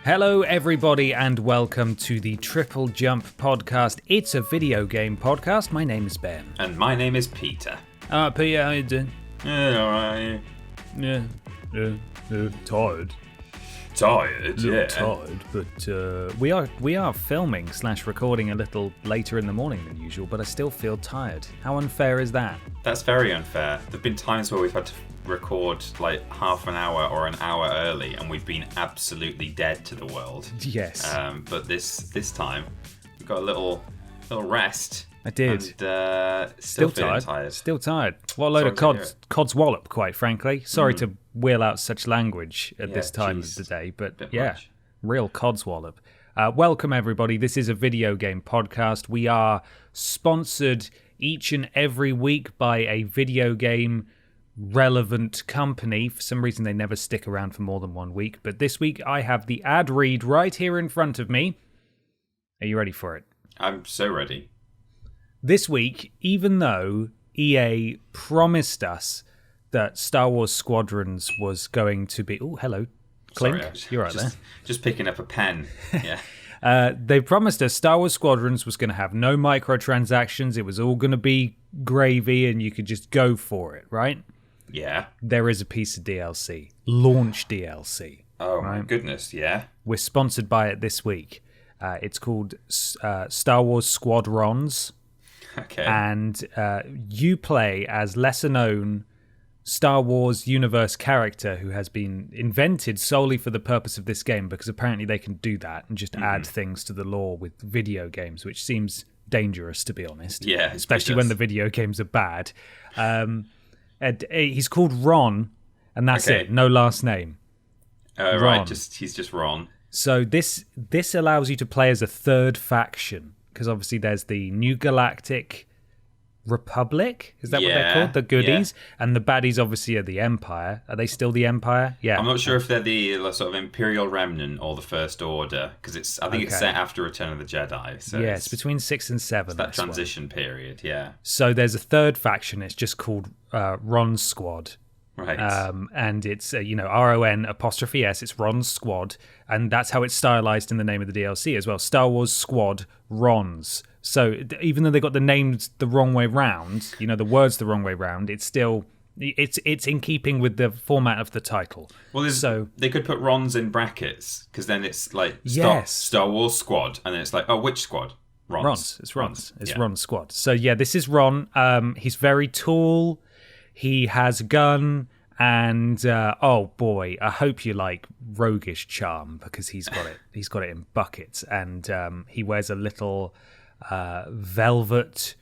Hello, everybody, and welcome to the TripleJump podcast. It's a video game podcast. My name is Ben. And my name is Peter. Peter, how you doing? Alright. Yeah, tired. Tired, yeah. Tired, but we are filming / recording a little later in the morning than usual, but I still feel tired. How unfair is that? That's very unfair. There've been times where we've had to record like half an hour or an hour early and we've been absolutely dead to the world. Yes. But this time we got a little rest. I did. And still tired. Still tired. What a load of cod's wallop, quite frankly. Sorry to wheel out such language at this time of the day, but much. Real cod's wallop. Welcome, everybody. This is a video game podcast. We are sponsored each and every week by a video game relevant company. For some reason, they never stick around for more than 1 week, but this week I have the ad read right here in front of me. Are you ready for it? I'm so ready. This week, even though EA promised us that Star Wars Squadrons was going to be... Oh, hello, Clink. Sorry, you're right there. Just picking up a pen. Yeah. They promised us Star Wars Squadrons was going to have no microtransactions. It was all going to be gravy and you could just go for it, right? Yeah. There is a piece of DLC. Launch DLC. Oh, right? My goodness, yeah. We're sponsored by it this week. It's called Star Wars Squadrons. Okay. And you play as lesser-known Star Wars universe character who has been invented solely for the purpose of this game, because apparently they can do that and just add things to the lore with video games, which seems dangerous, to be honest. Yeah, especially when the video games are bad. He's called Ron, and that's it. No last name. Right, he's just Ron. So this allows you to play as a third faction, because obviously there's the New Galactic Republic. Is that what they're called? The goodies. Yeah. And the baddies obviously are the Empire. Are they still the Empire? Yeah. I'm not sure if they're the sort of Imperial Remnant or the First Order, because I think it's set after Return of the Jedi. So it's between 6 and 7. It's that transition period, yeah. So there's a third faction. It's just called Ron's Squad. Right. And it's, RON''S, it's Ron's Squad, and that's how it's stylized in the name of the DLC as well. Star Wars Squad Rons. So even though they got the names the wrong way round, the words the wrong way round, it's still, it's in keeping with the format of the title. Well, they could put Rons in brackets, because then it's like Star Wars Squad, and then it's like, which squad? Rons. It's Rons. It's Ron's Squad. So yeah, this is Ron. He's very tall. He has a gun, and oh boy, I hope you like roguish charm, because he's got it. He's got it in buckets, and he wears a little velvet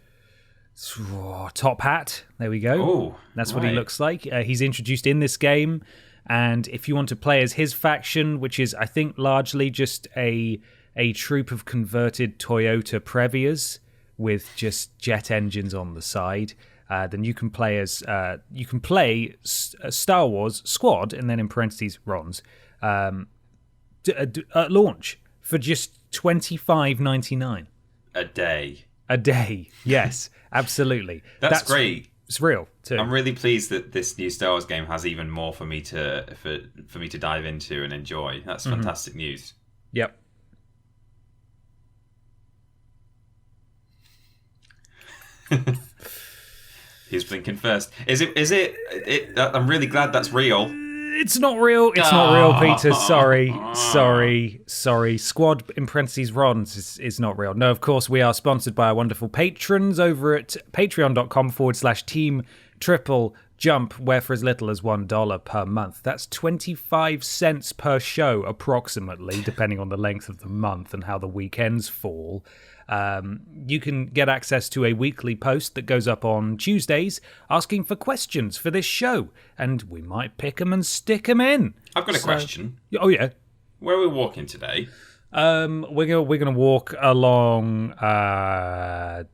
top hat. There we go. Oh, that's what he looks like. He's introduced in this game, and if you want to play as his faction, which is I think largely just a troop of converted Toyota Previas with just jet engines on the side. Then you can play as Star Wars Squad, and then in parentheses Rons, at launch for just $25.99 a day. Yes, absolutely. That's great. It's real too. I'm really pleased that this new Star Wars game has even more for me to dive into and enjoy. That's fantastic news. Yep. He's blinking first. Is it? I'm really glad that's real. It's not real. It's not real, Peter. Sorry. Squad in parentheses Rons is not real. No, of course, we are sponsored by our wonderful patrons over at patreon.com/Team TripleJump, where for as little as $1 per month. That's 25 cents per show, approximately, depending on the length of the month and how the weekends fall. You can get access to a weekly post that goes up on Tuesdays asking for questions for this show, and we might pick them and stick them in. I've got a question. Oh, yeah. Where are we walking today? We're gonna walk along Toyota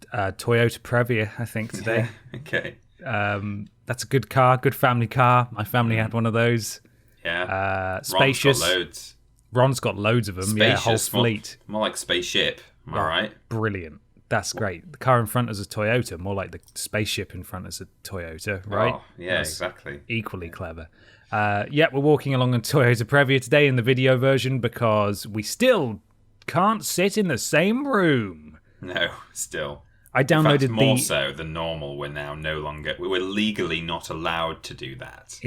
Previa, I think, today. Okay. That's a good car, good family car. My family had one of those. Yeah. Spacious. Ron's got loads of them. Spacious, whole fleet. More like spaceship. Am I right? Brilliant. that's great. The car in front is a Toyota, more like the spaceship in front is a Toyota, right? Oh, yeah, That's exactly. equally clever. We're walking along in Toyota Previa today in the video version because we still can't sit in the same room. No, still. I downloaded In fact, more so than normal. We're now no longer. We're legally not allowed to do that.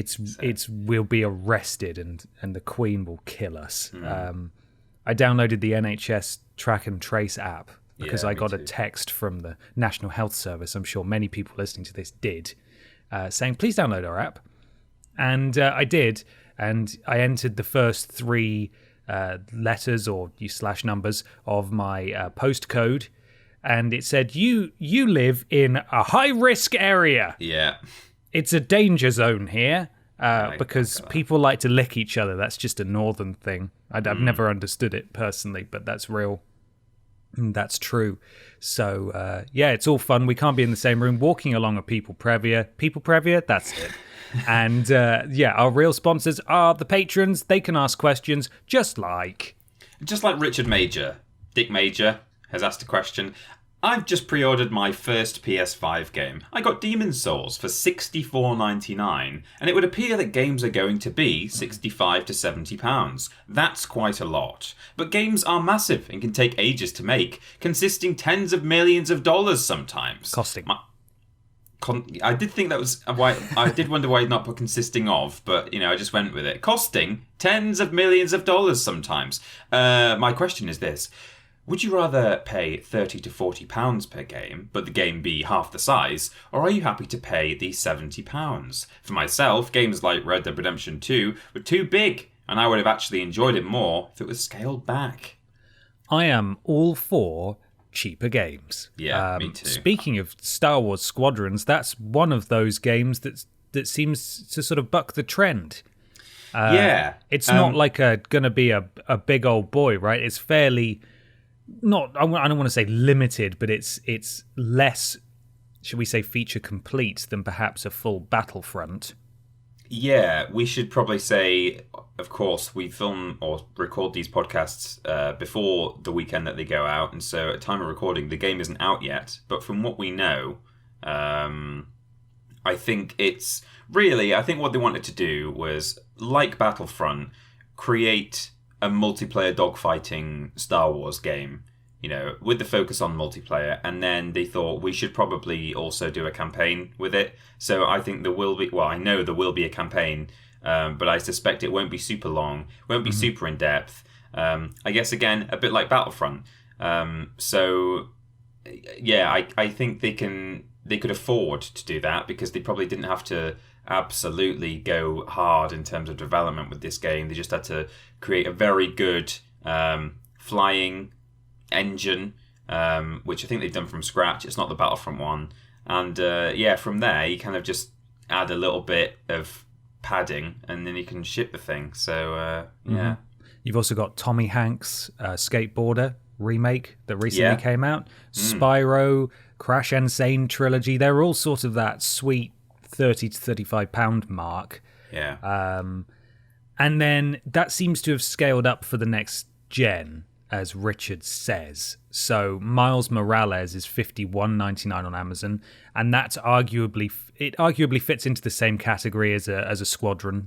We'll be arrested and the Queen will kill us. I downloaded the NHS Track and Trace app because I got a text from the National Health Service. I'm sure many people listening to this did, saying please download our app, and I did, and I entered the first 3 letters or /numbers of my postcode. And it said, you live in a high-risk area. Yeah. It's a danger zone here because people like to lick each other. That's just a northern thing. I've never understood it personally, but that's real. That's true. So, it's all fun. We can't be in the same room walking along a People Previa, that's it. And, our real sponsors are the patrons. They can ask questions just like Richard Major. Dick Major has asked a question. I've just pre-ordered my first PS5 game. I got Demon's Souls for $64.99, and it would appear that games are going to be £65 to £70. That's quite a lot. But games are massive and can take ages to make, consisting tens of millions of dollars sometimes. Costing. I did think that was why. I did wonder why not put consisting of, but I just went with it. Costing tens of millions of dollars sometimes. My question is this. Would you rather pay £30 to £40 per game, but the game be half the size, or are you happy to pay the £70? For myself, games like Red Dead Redemption 2 were too big, and I would have actually enjoyed it more if it was scaled back. I am all for cheaper games. Yeah, me too. Speaking of Star Wars Squadrons, that's one of those games that seems to sort of buck the trend. It's not like going to be a big old boy, right? It's fairly... I don't want to say limited, but it's less, should we say, feature complete than perhaps a full Battlefront. Yeah, we should probably say, of course, we film or record these podcasts before the weekend that they go out, and so at time of recording, the game isn't out yet. But from what we know, I think what they wanted to do was, like Battlefront, create a multiplayer dogfighting Star Wars game, with the focus on multiplayer, and then they thought we should probably also do a campaign with it. So I think I know there will be a campaign, but I suspect it won't be super long, won't be super in depth. I guess again a bit like Battlefront. I think they could afford to do that because they probably didn't have to absolutely go hard in terms of development with this game. They just had to create a very good flying engine, which I think they've done from scratch. It's not the Battlefront one. And from there, you kind of just add a little bit of padding and then you can ship the thing. So, You've also got Tommy Hanks' Skateboarder remake that recently came out. Spyro, Crash Insane trilogy. They're all sort of that sweet £30 to £35 mark. Yeah. And then that seems to have scaled up for the next gen, as Richard says. So Miles Morales is $51.99 on Amazon, and that's arguably fits into the same category as a Squadrons.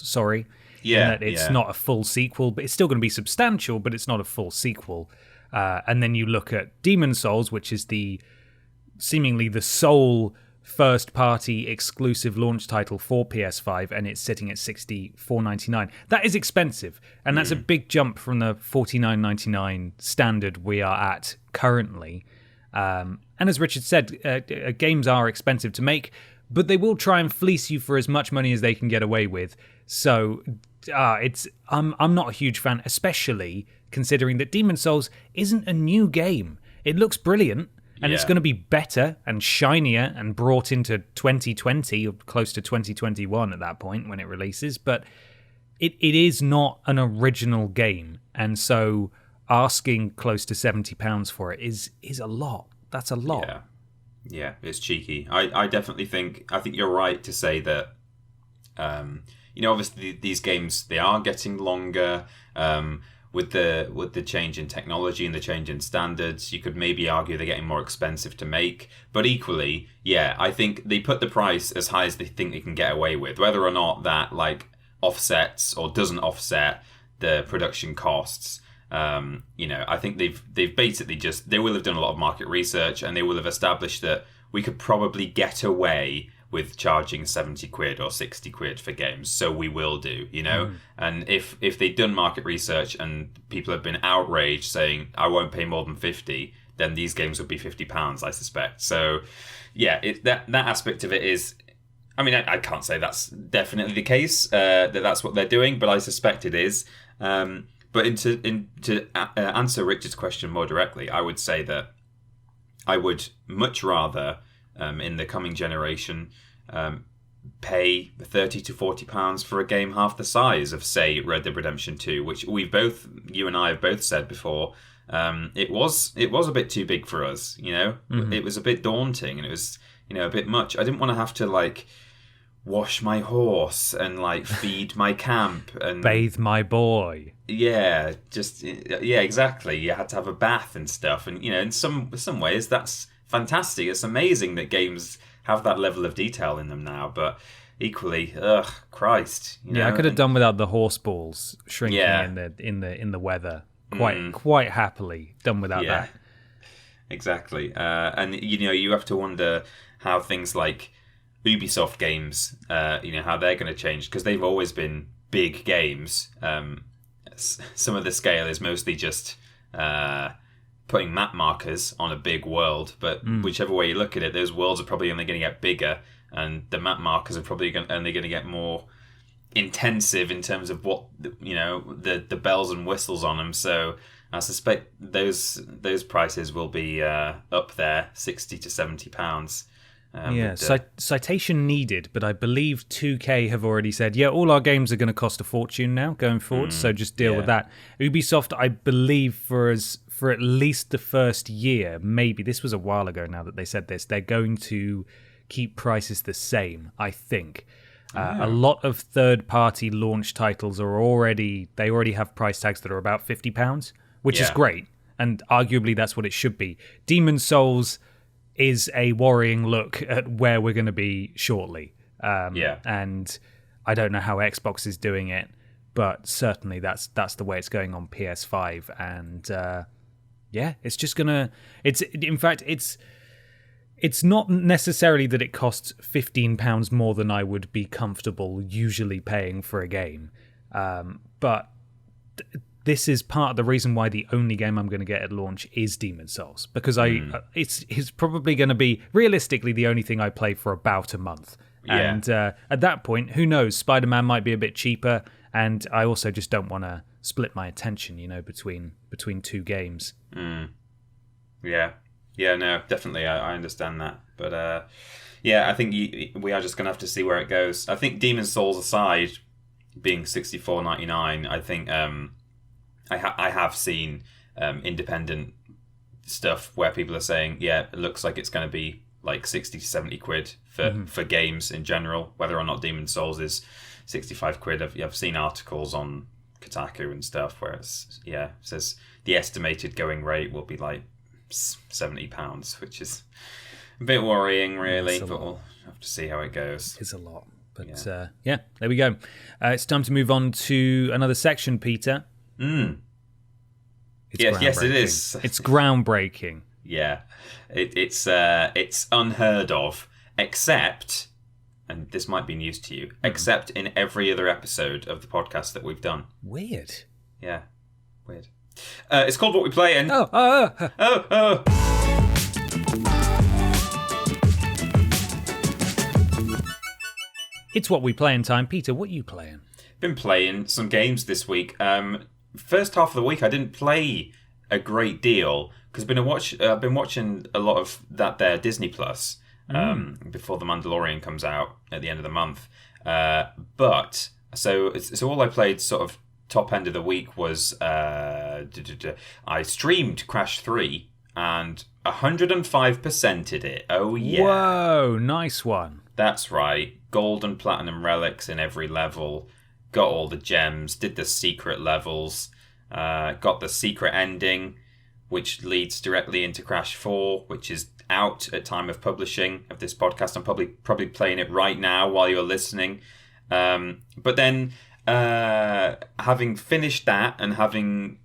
Sorry. Yeah. In that it's not a full sequel, but it's still going to be substantial, but it's not a full sequel. And then you look at Demon's Souls, which is seemingly the sole first-party exclusive launch title for PS5, and it's sitting at $64.99. That is expensive, and that's a big jump from the $49.99 standard we are at currently. And as Richard said, games are expensive to make, but they will try and fleece you for as much money as they can get away with. So I'm not a huge fan, especially considering that Demon's Souls isn't a new game. It looks brilliant. And it's going to be better and shinier and brought into 2020 or close to 2021 at that point when it releases. But it is not an original game. And so asking close to £70 for it is a lot. That's a lot. Yeah, it's cheeky. I definitely think you're right to say that, obviously these games, they are getting longer. with the change in technology and the change in standards, you could maybe argue they're getting more expensive to make. But equally, yeah, I think they put the price as high as they think they can get away with, whether or not that like offsets or doesn't offset the production costs. I think they've basically they will have done a lot of market research, and they will have established that we could probably get away with charging 70 quid or 60 quid for games, so we will do, And if they'd done market research and people have been outraged saying, I won't pay more than 50, then these games would be £50, I suspect. So, yeah, that aspect of it is, I mean, I can't say that's definitely the case, that's what they're doing, but I suspect it is. But to answer Richard's question more directly, I would say that I would much rather, in the coming generation, pay £30 to £40 for a game half the size of, say, Red Dead Redemption 2, which you and I have both said before, it was a bit too big for us, Mm-hmm. It was a bit daunting, and it was, a bit much. I didn't want to have to, like, wash my horse and, like, feed my camp and bathe my boy. Yeah, exactly. You had to have a bath and stuff, and in some ways that's fantastic. It's amazing that games have that level of detail in them now, but equally, Christ. I could have done without the horse balls shrinking in the weather quite happily. Done without that. Exactly. And you have to wonder how things like Ubisoft games, how they're going to change, because they've always been big games. Some of the scale is mostly just putting map markers on a big world, but whichever way you look at it, those worlds are probably only going to get bigger, and the map markers are probably only going to get more intensive in terms of what the bells and whistles on them. So I suspect those prices will be up there, £60 to £70. Citation needed, but I believe 2K have already said, all our games are going to cost a fortune now going forward, so just deal with that. Ubisoft, I believe, for at least the first year, maybe, this was a while ago now that they said this, they're going to keep prices the same, I think. A lot of third-party launch titles already have price tags that are about £50, which is great, and arguably that's what it should be. Demon's Souls is a worrying look at where we're going to be shortly. And I don't know how Xbox is doing it, but certainly that's the way it's going on PS5. And it's just going to... It's not necessarily that it costs £15 more than I would be comfortable usually paying for a game. But... this is part of the reason why the only game I'm going to get at launch is Demon's Souls, because it's probably going to be realistically the only thing I play for about a month. And at that point, who knows? Spider-Man might be a bit cheaper, and I also just don't want to split my attention, between two games. No, definitely, I understand that, but I think we are just going to have to see where it goes. I think Demon's Souls aside, being $64.99, I think. I have seen independent stuff where people are saying, it looks like it's going to be like 60 to 70 quid for games in general, whether or not Demon's Souls is 65 quid. I've seen articles on Kotaku and stuff where it says the estimated going rate will be like £70, which is a bit worrying, really, but we'll have to see how it goes. It's a lot. But there we go. It's time to move on to another section, Peter. Yes, it is. It's groundbreaking. Yeah, it's unheard of, except, and this might be news to you, except in every other episode of the podcast that we've done. Weird. Yeah, weird. It's called What We Playin. It's What We Playin time. Peter, what are you playing? Been playing some games this week. First half of the week, I didn't play a great deal because I've been watching a lot of that there Disney Plus before The Mandalorian comes out at the end of the month. But all I played sort of top end of the week was I streamed Crash 3 and 105%ed it. Oh yeah! Whoa, nice one. That's right. Gold and platinum relics in every level. Got all the gems, did the secret levels, Got the secret ending, which leads directly into Crash 4, which is out at time of publishing of this podcast. I'm probably playing it right now while you're listening. But then, having finished that and having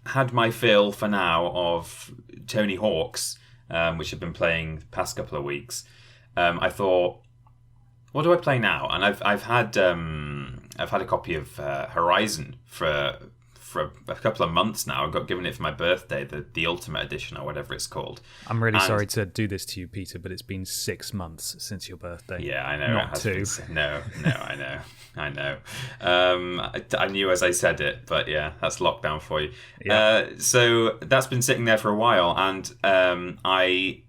had my fill for now of Tony Hawk's, which I've been playing the past couple of weeks, I thought, what do I play now? And I've had a copy of Horizon for a couple of months now. I got given it for my birthday, the Ultimate Edition or whatever it's called. I'm really sorry to do this to you, Peter, but it's been 6 months since your birthday. Yeah, I know. Not 2. No, I know. I knew as I said it, but yeah, that's lockdown for you. Yeah. So that's been sitting there for a while, and I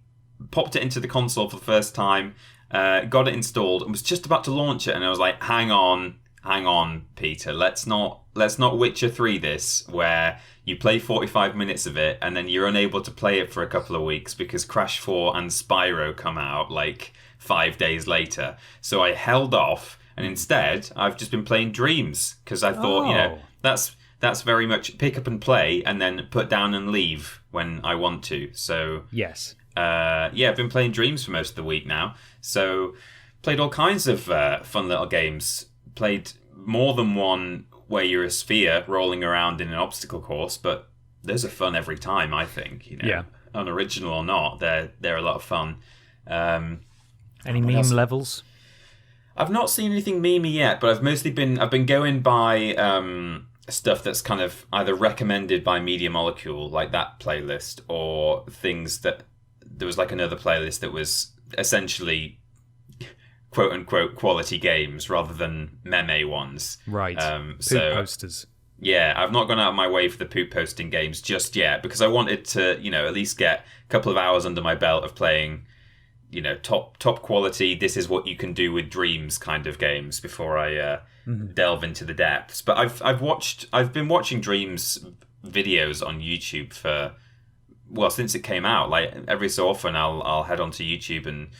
popped it into the console for the first time, got it installed, and was just about to launch it, and I was like, hang on, Peter, let's not Witcher 3 this, where you play 45 minutes of it and then you're unable to play it for a couple of weeks because Crash 4 and Spyro come out like 5 days later. So I held off, and instead I've just been playing Dreams, because I thought, that's very much pick up and play and then put down and leave when I want to. So yes. I've been playing Dreams for most of the week now. So played all kinds of fun little games. Played more than one where you're a sphere rolling around in an obstacle course, but those are fun every time, I think. Yeah. Unoriginal or not, they're a lot of fun. Any meme levels? I've not seen anything memey yet, but I've been going by stuff that's kind of either recommended by Media Molecule, like that playlist, or things that there was like another playlist that was essentially quote unquote quality games rather than meme ones. Right. Poop posters. Yeah, I've not gone out of my way for the poop posting games just yet, because I wanted to, at least get a couple of hours under my belt of playing, top quality, this is what you can do with Dreams kind of games before I delve into the depths. But I've been watching Dreams videos on YouTube since it came out. Like every so often I'll head onto YouTube, and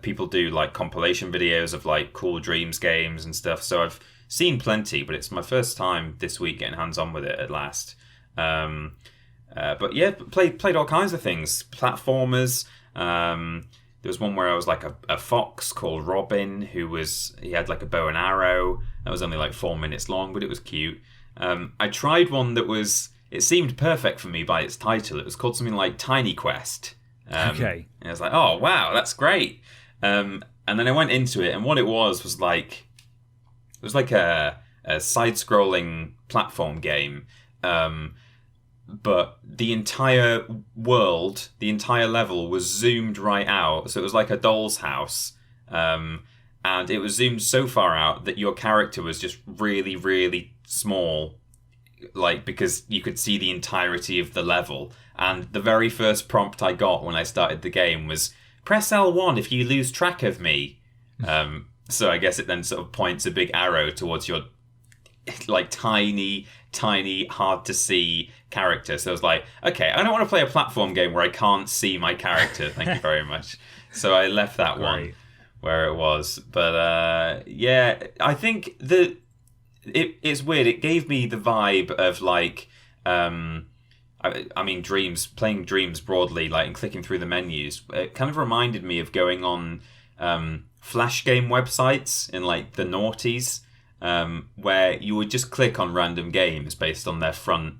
people do like compilation videos of like cool Dreams games and stuff. So I've seen plenty, but it's my first time this week getting hands on with it at last. But yeah, played all kinds of things. Platformers. There was one where I was like a fox called Robin, he had like a bow and arrow. That was only like 4 minutes long, but it was cute. I tried one it seemed perfect for me by its title. It was called something like Tiny Quest. Okay. And I was like, oh, wow, that's great. And then I went into it, and what it was like a side-scrolling platform game. But the entire world, the entire level was zoomed right out. So it was like a doll's house. And it was zoomed so far out that your character was just really, really small, like, because you could see the entirety of the level. And the very first prompt I got when I started the game was, press L1 if you lose track of me. So I guess it then sort of points a big arrow towards your like tiny, hard to see character. So I was like, okay, I don't want to play a platform game where I can't see my character. Thank you very much. So I left that one where it was. But I think that it's weird. It gave me the vibe of like, I mean, playing Dreams broadly, like, and clicking through the menus. It kind of reminded me of going on Flash game websites in like the noughties, where you would just click on random games based on their front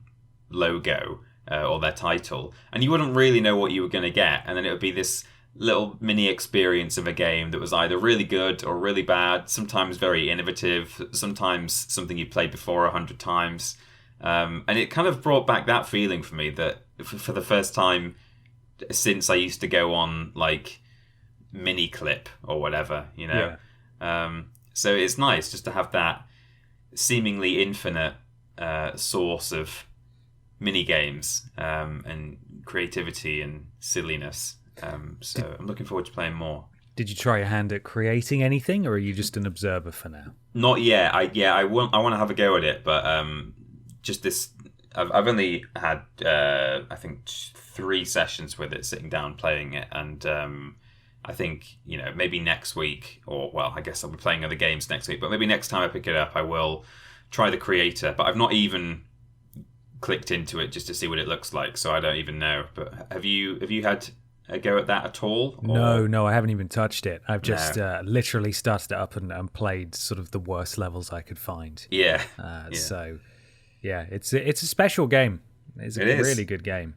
logo or their title, and you wouldn't really know what you were going to get, and then it would be this little mini experience of a game that was either really good or really bad, sometimes very innovative, sometimes something you played before 100 times. And it kind of brought back that feeling for me that for the first time since I used to go on like Miniclip or whatever, Yeah. So it's nice just to have that seemingly infinite source of mini games and creativity and silliness. So I'm looking forward to playing more. Did you try your hand at creating anything, or are you just an observer for now? Not yet. I want to have a go at it, but just this. I've only had I think 3 sessions with it, sitting down playing it, and I think maybe next week, or well, I guess I'll be playing other games next week, but maybe next time I pick it up, I will try the creator. But I've not even clicked into it just to see what it looks like, so I don't even know. But have you had a go at that at all? Or? No, I haven't even touched it. I've just literally started it up and played sort of the worst levels I could find. Yeah. So, yeah, it's a special game. It's a really good game.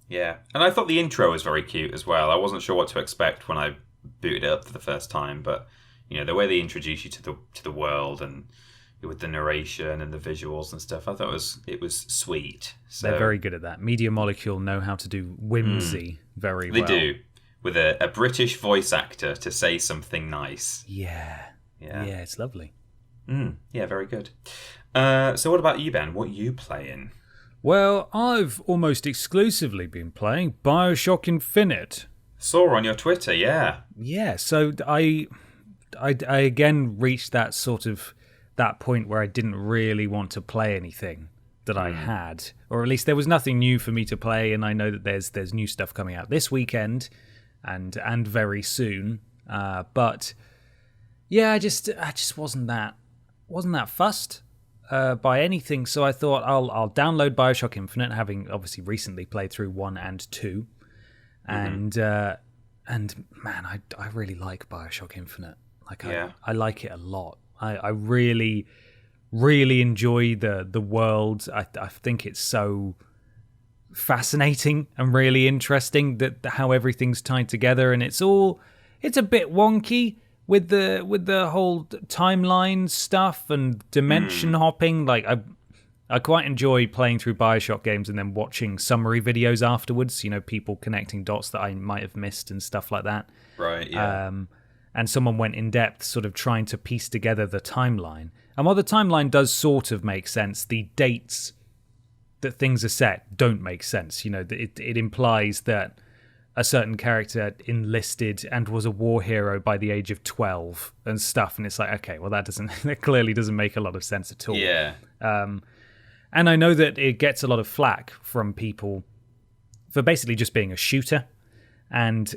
Yeah, and I thought the intro was very cute as well. I wasn't sure what to expect when I booted it up for the first time, but the way they introduce you to the world and with the narration and the visuals and stuff, I thought it was sweet. So, they're very good at that. Media Molecule know how to do whimsy very well. They do, with a British voice actor to say something nice. Yeah, it's lovely. Yeah, very good. So what about you, Ben? What are you playing? Well, I've almost exclusively been playing BioShock Infinite. Saw on your Twitter, yeah. Yeah, so I again reached that point where I didn't really want to play anything that I had, or at least there was nothing new for me to play, and I know that there's new stuff coming out this weekend and very soon. But yeah, I just wasn't that fussed by anything, so I thought I'll download BioShock Infinite, having obviously recently played through 1 and 2, and man, I really like BioShock Infinite. Like I like it a lot. I really, really enjoy the world. I think it's so fascinating and really interesting that how everything's tied together, and it's a bit wonky with the whole timeline stuff and dimension hopping. Like I quite enjoy playing through BioShock games and then watching summary videos afterwards, people connecting dots that I might have missed and stuff like that. Right, yeah. And someone went in depth sort of trying to piece together the timeline. And while the timeline does sort of make sense, the dates that things are set don't make sense. It implies that a certain character enlisted and was a war hero by the age of 12 and stuff. And it's like, okay, well, that clearly doesn't make a lot of sense at all. Yeah. And I know that it gets a lot of flack from people for basically just being a shooter. And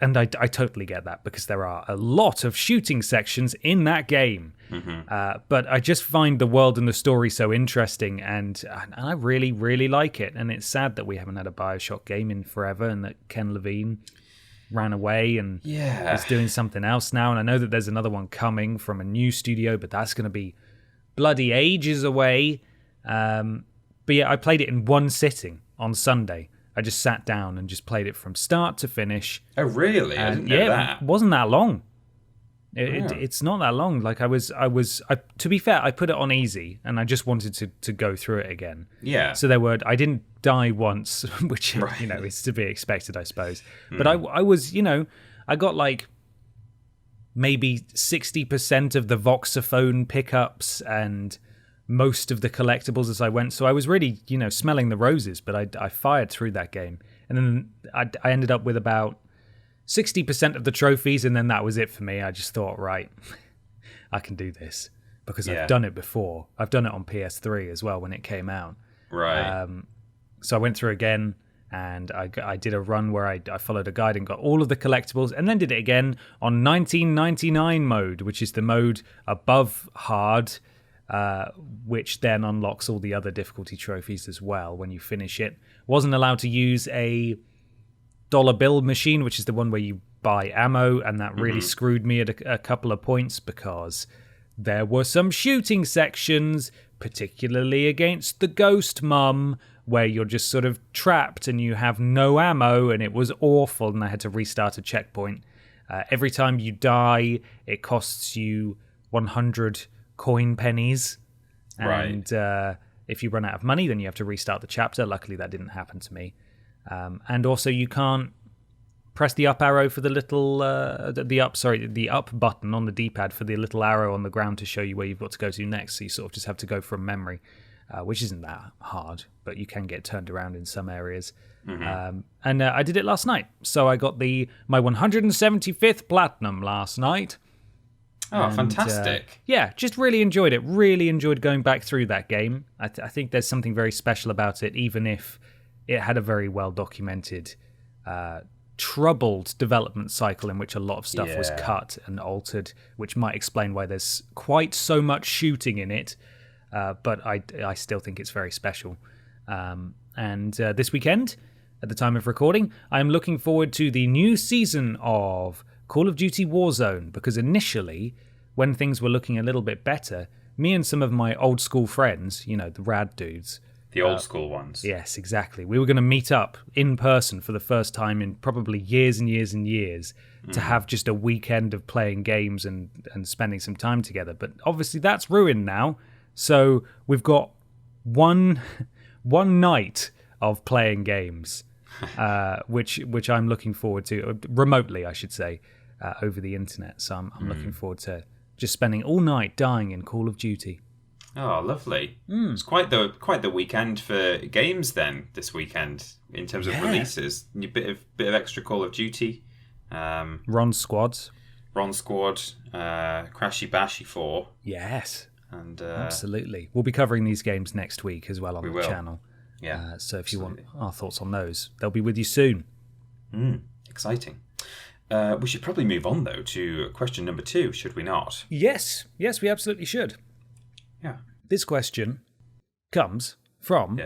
I totally get that, because there are a lot of shooting sections in that game. But I just find the world and the story so interesting, and I really, really like it. And it's sad that we haven't had a BioShock game in forever, and that Ken Levine ran away and is doing something else now. And I know that there's another one coming from a new studio, but that's going to be bloody ages away. But yeah, I played it in one sitting on Sunday. I just sat down and just played it from start to finish. Oh, really? I didn't know that. It wasn't that long. It's not that long. Like I to be fair, I put it on easy, and I just wanted to go through it again. Yeah. So I didn't die once, which is to be expected, I suppose. But I was, I got like maybe 60% of the voxophone pickups and most of the collectibles as I went. So I was really, smelling the roses, but I fired through that game. And then I ended up with about 60% of the trophies, and then that was it for me. I just thought, right, I can do this, because I've done it before. I've done it on PS3 as well when it came out. Right. So I went through again, and I did a run where I followed a guide and got all of the collectibles, and then did it again on 1999 mode, which is the mode above hard, which then unlocks all the other difficulty trophies as well when you finish it. Wasn't allowed to use a dollar bill machine, which is the one where you buy ammo, and that really screwed me at a couple of points, because there were some shooting sections, particularly against the ghost mum, where you're just sort of trapped and you have no ammo, and it was awful, and I had to restart a checkpoint. Every time you die, it costs you 100 coin pennies, and if you run out of money, then you have to restart the chapter. Luckily, that didn't happen to me. And also, you can't press the up arrow for the little the up button on the D-pad for the little arrow on the ground to show you where you've got to go to next. So you sort of just have to go from memory, which isn't that hard, but you can get turned around in some areas. And I did it last night, so I got my 175th platinum last night. Oh, fantastic. Yeah, just really enjoyed it. Really enjoyed going back through that game. I think there's something very special about it, even if it had a very well-documented, troubled development cycle in which a lot of stuff was cut and altered, which might explain why there's quite so much shooting in it. But I still think it's very special. And this weekend, at the time of recording, I'm looking forward to the new season of Call of Duty Warzone, because initially, when things were looking a little bit better, me and some of my old school friends, the rad dudes. The old school ones. Yes, exactly. We were going to meet up in person for the first time in probably years and years and years to have just a weekend of playing games and spending some time together. But obviously that's ruined now. So we've got one night of playing games, which I'm looking forward to, remotely, I should say, over the internet. So I'm looking forward to just spending all night dying in Call of Duty. Oh, lovely! It's quite the weekend for games then. This weekend, in terms of releases, a bit of extra Call of Duty, Ron Squads, Crashy Bashy 4. Yes, and absolutely. We'll be covering these games next week as well on the channel. Yeah. So if you want our thoughts on those, they'll be with you soon. Exciting. We should probably move on though to question number 2, should we not? Yes, we absolutely should. Yeah. This question comes from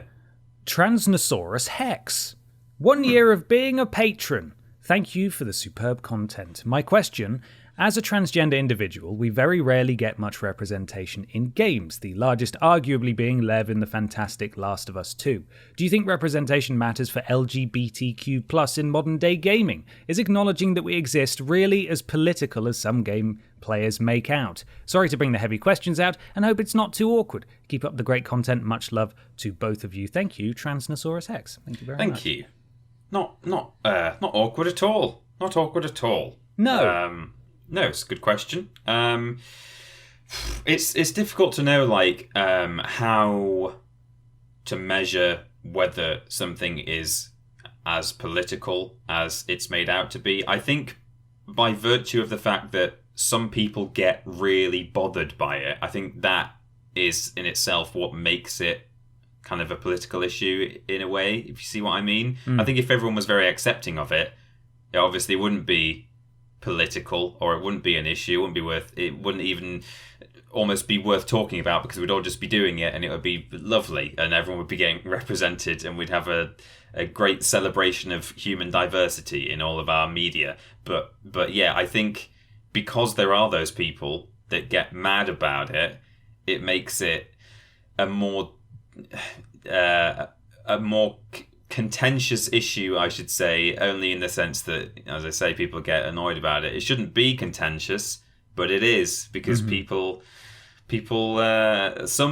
Transnosaurus Hex. 1 year of being a patron. Thank you for the superb content. My question: as a transgender individual, we very rarely get much representation in games, the largest arguably being Lev in the fantastic Last of Us 2. Do you think representation matters for LGBTQ+ in modern-day gaming? Is acknowledging that we exist really as political as some game players make out? Sorry to bring the heavy questions out, and hope it's not too awkward. Keep up the great content. Much love to both of you. Thank you, Transnosaurus Hex. Thank you very much. Thank you. Not awkward at all. Not awkward at all. No. No, it's a good question. It's difficult to know how to measure whether something is as political as it's made out to be. I think by virtue of the fact that some people get really bothered by it, I think that is in itself what makes it kind of a political issue in a way, if you see what I mean. I think if everyone was very accepting of it, it obviously wouldn't be political, or it wouldn't be an issue. It wouldn't even almost be worth talking about, because we'd all just be doing it and it would be lovely and everyone would be getting represented and we'd have a great celebration of human diversity in all of our media. But yeah, I think because there are those people that get mad about it, it makes it a more contentious issue, I should say, only in the sense that, as I say, people get annoyed about it. It shouldn't be contentious, but it is, because some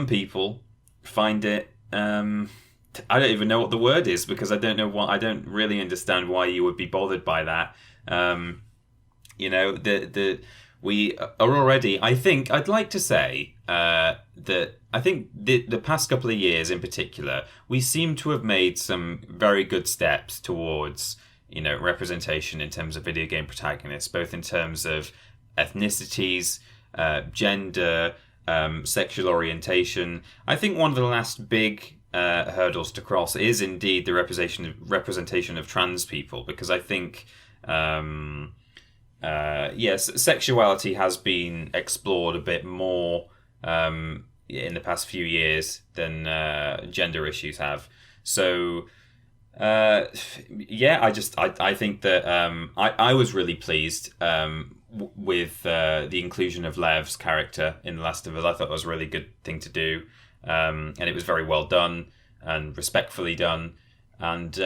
people find it. I don't even know what the word is, because I don't really understand why you would be bothered by that. We are already. I think I'd like to say that I think the past couple of years, in particular, we seem to have made some very good steps towards representation in terms of video game protagonists, both in terms of ethnicities, gender, sexual orientation. I think one of the last big hurdles to cross is indeed the representation of trans people, because I think. Yes, sexuality has been explored a bit more in the past few years than gender issues have. So, I think that I was really pleased with the inclusion of Lev's character in The Last of Us. I thought that was a really good thing to do, and it was very well done and respectfully done. And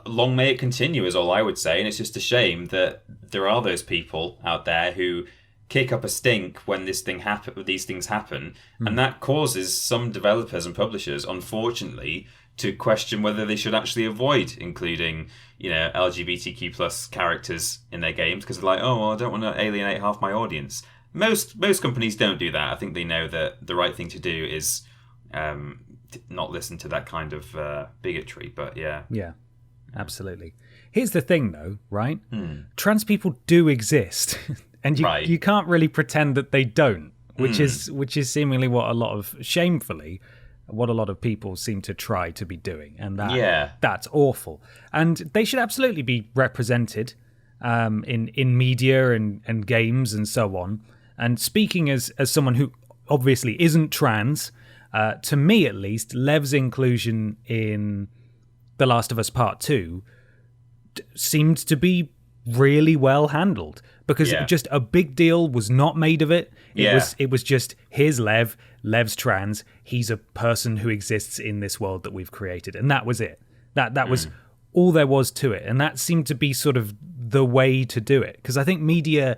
long may it continue, is all I would say. And it's just a shame that there are those people out there who kick up a stink when these things happen, and that causes some developers and publishers, unfortunately, to question whether they should actually avoid including LGBTQ plus characters in their games, because they're like, oh, well, I don't want to alienate half my audience. Most companies don't do that. I think they know that the right thing to do is not listen to that kind of bigotry. But yeah, absolutely. Here's the thing, though, right? Trans people do exist, and you can't really pretend that they don't, which is seemingly what a lot of people seem to try to be doing, and that's awful. And they should absolutely be represented in media and games and so on. And speaking as someone who obviously isn't trans, To me, at least, Lev's inclusion in The Last of Us Part 2 seemed to be really well handled, because just a big deal was not made of it. It was just, here's Lev's trans, he's a person who exists in this world that we've created, and that was it. That was all there was to it, and that seemed to be sort of the way to do it, because I think media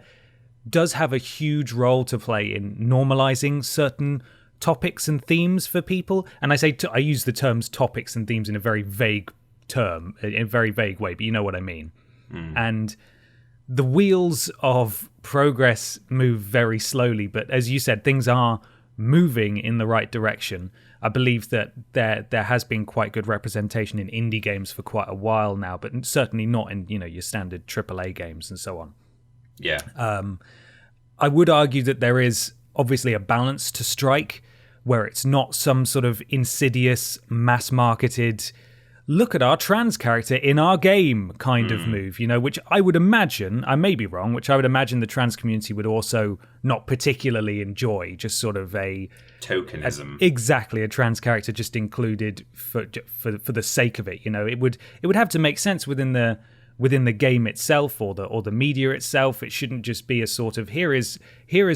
does have a huge role to play in normalizing certain topics and themes for people. And I use the terms topics and themes in a very vague way, but you know what I mean. And the wheels of progress move very slowly, but as you said, things are moving in the right direction. I believe that there has been quite good representation in indie games for quite a while now, but certainly not in your standard AAA games and so on. Yeah. I would argue that there is obviously a balance to strike, where it's not some sort of insidious, mass-marketed, look at our trans character in our game kind of move, which I would imagine, I may be wrong, which I would imagine the trans community would also not particularly enjoy, just sort of a tokenism. Exactly, a trans character just included for the sake of it. It would have to make sense within the game itself or the media itself. It shouldn't just be a sort of here is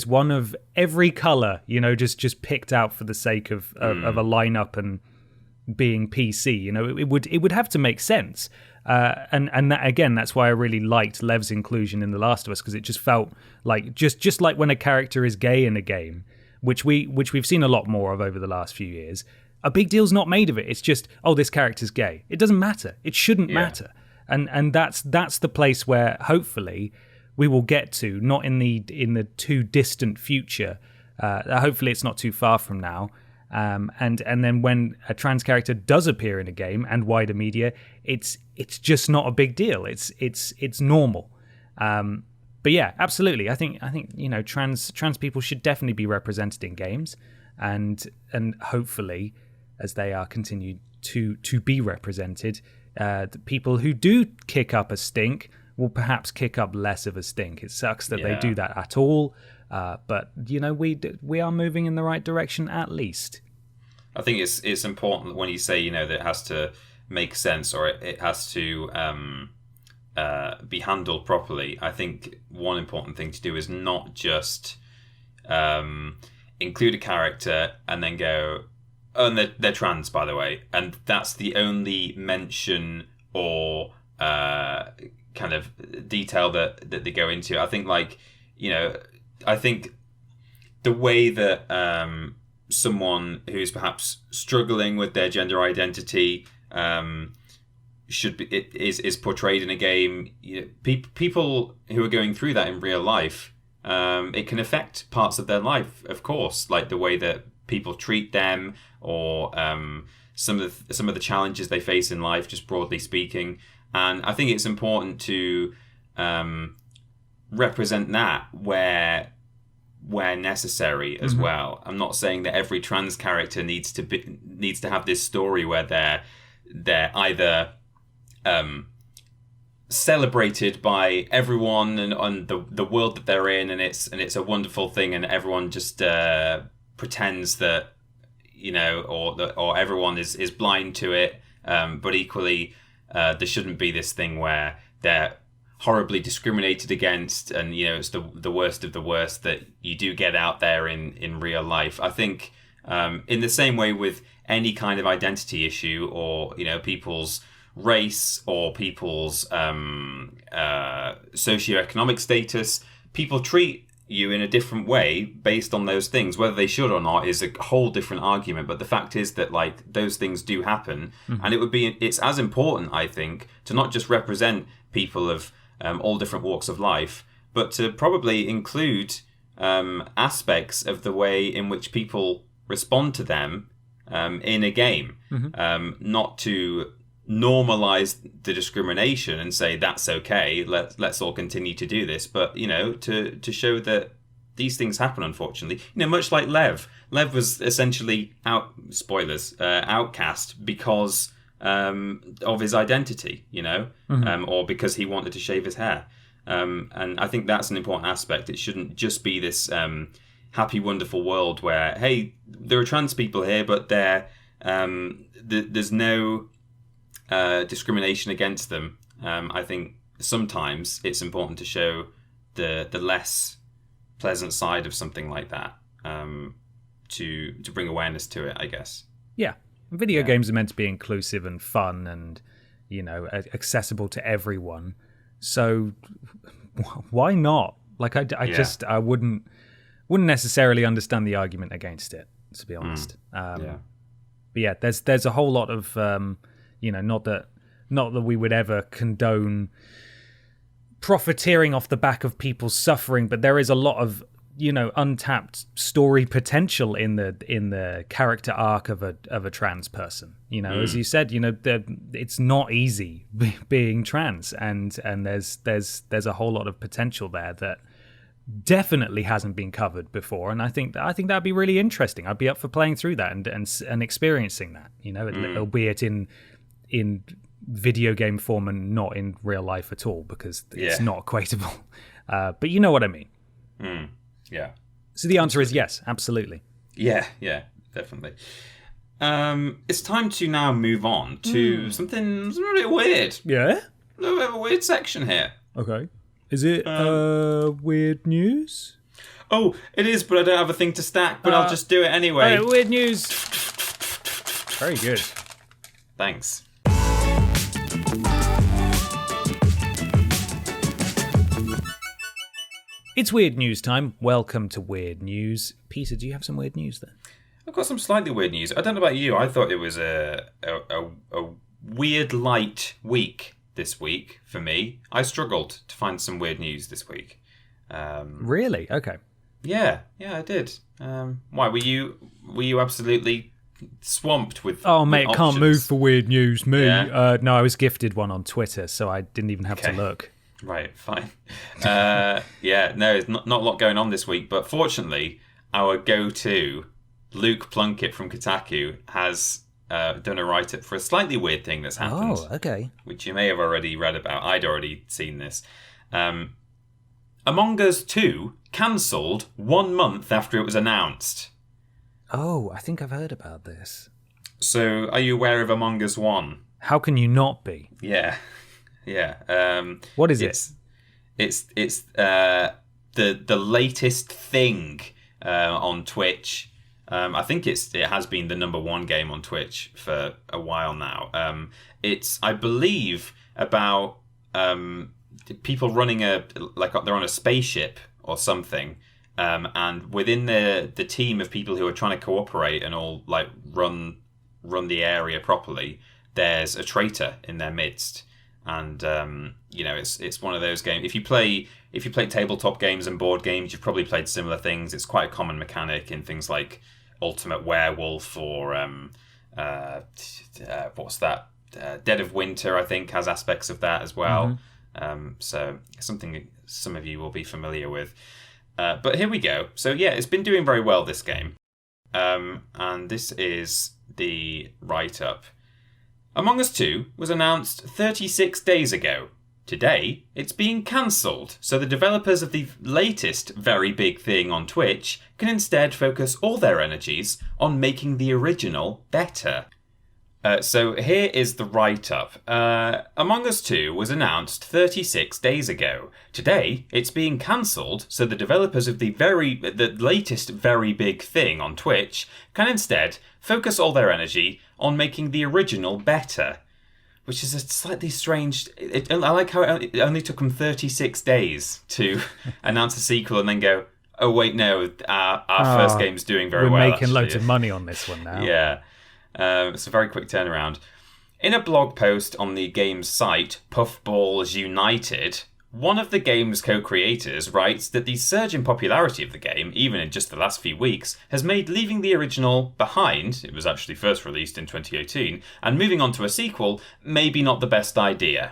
one of every color, just picked out for the sake of a lineup and being PC. It would have to make sense. And that, again, that's why I really liked Lev's inclusion in The Last of Us, because it just felt like just like when a character is gay in a game, which we've seen a lot more of over the last few years. A big deal's not made of it. It's just, oh, this character's gay. It doesn't matter. It shouldn't matter. And that's the place where hopefully we will get to, not in the too distant future. Hopefully it's not too far from now. And then when a trans character does appear in a game and wider media, it's just not a big deal. It's normal. But yeah, absolutely. I think trans people should definitely be represented in games, and hopefully, as they are continued to be represented, the people who do kick up a stink will perhaps kick up less of a stink. It sucks that they do that at all, but we are moving in the right direction at least. I think it's important when you say that it has to make sense, or it has to be handled properly. I think one important thing to do is not just include a character and then go, oh, and they're trans, by the way, and that's the only mention or kind of detail that they go into. I think I think the way that someone who's perhaps struggling with their gender identity is portrayed in a game. People who are going through that in real life, it can affect parts of their life, of course, like the way that people treat them, or some of the challenges they face in life, just broadly speaking. And I think it's important to represent that where necessary as well. I'm not saying that every trans character needs to have this story where they're either celebrated by everyone and on the world that they're in, and it's a wonderful thing, and everyone just pretends that or everyone is blind to it. But equally, there shouldn't be this thing where they're horribly discriminated against, and it's the worst of the worst that you do get out there in real life. I think in the same way with any kind of identity issue, or people's race or people's socioeconomic status, people treat you in a different way based on those things. Whether they should or not is a whole different argument, but the fact is that those things do happen. And it's as important, I think, to not just represent people of all different walks of life, but to probably include aspects of the way in which people respond to them in a game. Not to normalize the discrimination and say that's okay, let's all continue to do this, but to show that these things happen, unfortunately. Much like Lev was essentially outcast because of his identity, or because he wanted to shave his hair. And I think that's an important aspect. It shouldn't just be this happy, wonderful world where, hey, there are trans people here, but there's no discrimination against them. I think sometimes it's important to show the less pleasant side of something like that, to bring awareness to it, I guess. Yeah. Video games are meant to be inclusive and fun and, accessible to everyone. So why not? Like, I wouldn't necessarily understand the argument against it, to be honest. But yeah, there's a whole lot of, not that we would ever condone profiteering off the back of people's suffering, but there is a lot of, untapped story potential in the character arc of a trans person. As you said, it's not easy being trans, and there's a whole lot of potential there that definitely hasn't been covered before, and I think that'd be really interesting. I'd be up for playing through that and experiencing that, albeit in video game form and not in real life at all, because it's not equatable. But you know what I mean. Yeah. So the answer is yes, absolutely. Yeah, definitely. It's time to now move on to something a bit weird. Yeah? A little bit of a weird section here. Okay. Is it weird news? Oh, it is, but I don't have a thing to stack, but I'll just do it anyway. Right, weird news. Very good. Thanks. It's weird news time. Welcome to Weird News. Peter, do you have some weird news there? I've got some slightly weird news. I don't know about you. I thought it was a weird light week this week for me. I struggled to find some weird news this week. Really? Okay. Yeah, I did. Why were you absolutely swamped with? Oh mate, with can't move for weird news. Me. Yeah. No, I was gifted one on Twitter, so I didn't even have to look. Right, fine. No, there's not a lot going on this week, but fortunately, our go-to, Luke Plunkett from Kotaku, has done a write-up for a slightly weird thing that's happened. Oh, okay. Which you may have already read about. I'd already seen this. Among Us 2 cancelled 1 month after it was announced. Oh, I think I've heard about this. So, are you aware of Among Us 1? How can you not be? Yeah. What is it? It's the latest thing on Twitch. I think it has been the number one game on Twitch for a while now. It's, I believe, about people running they're on a spaceship or something, and within the team of people who are trying to cooperate and all run the area properly, there's a traitor in their midst. And it's one of those games. If you play tabletop games and board games, you've probably played similar things. It's quite a common mechanic in things like Ultimate Werewolf or what's that? Dead of Winter, I think, has aspects of that as well. Mm-hmm. So something some of you will be familiar with. But here we go. So yeah, it's been doing very well, this game. And this is the write-up. Among Us 2 was announced 36 days ago. Today, it's being cancelled, so the developers of the latest very big thing on Twitch can instead focus all their energies on making the original better. So here is the write-up. Among Us 2 was announced 36 days ago. Today, it's being cancelled, so the developers of the latest very big thing on Twitch can instead focus all their energy on making the original better. Which is a slightly strange... I like how it only took them 36 days to announce a sequel and then go, oh wait, no, our first game's doing very well. We're making loads of money on this one now. Yeah. It's a very quick turnaround. In a blog post on the game's site, Puffballs United, one of the game's co-creators writes that the surge in popularity of the game, even in just the last few weeks, has made leaving the original behind, it was actually first released in 2018, and moving on to a sequel, maybe not the best idea.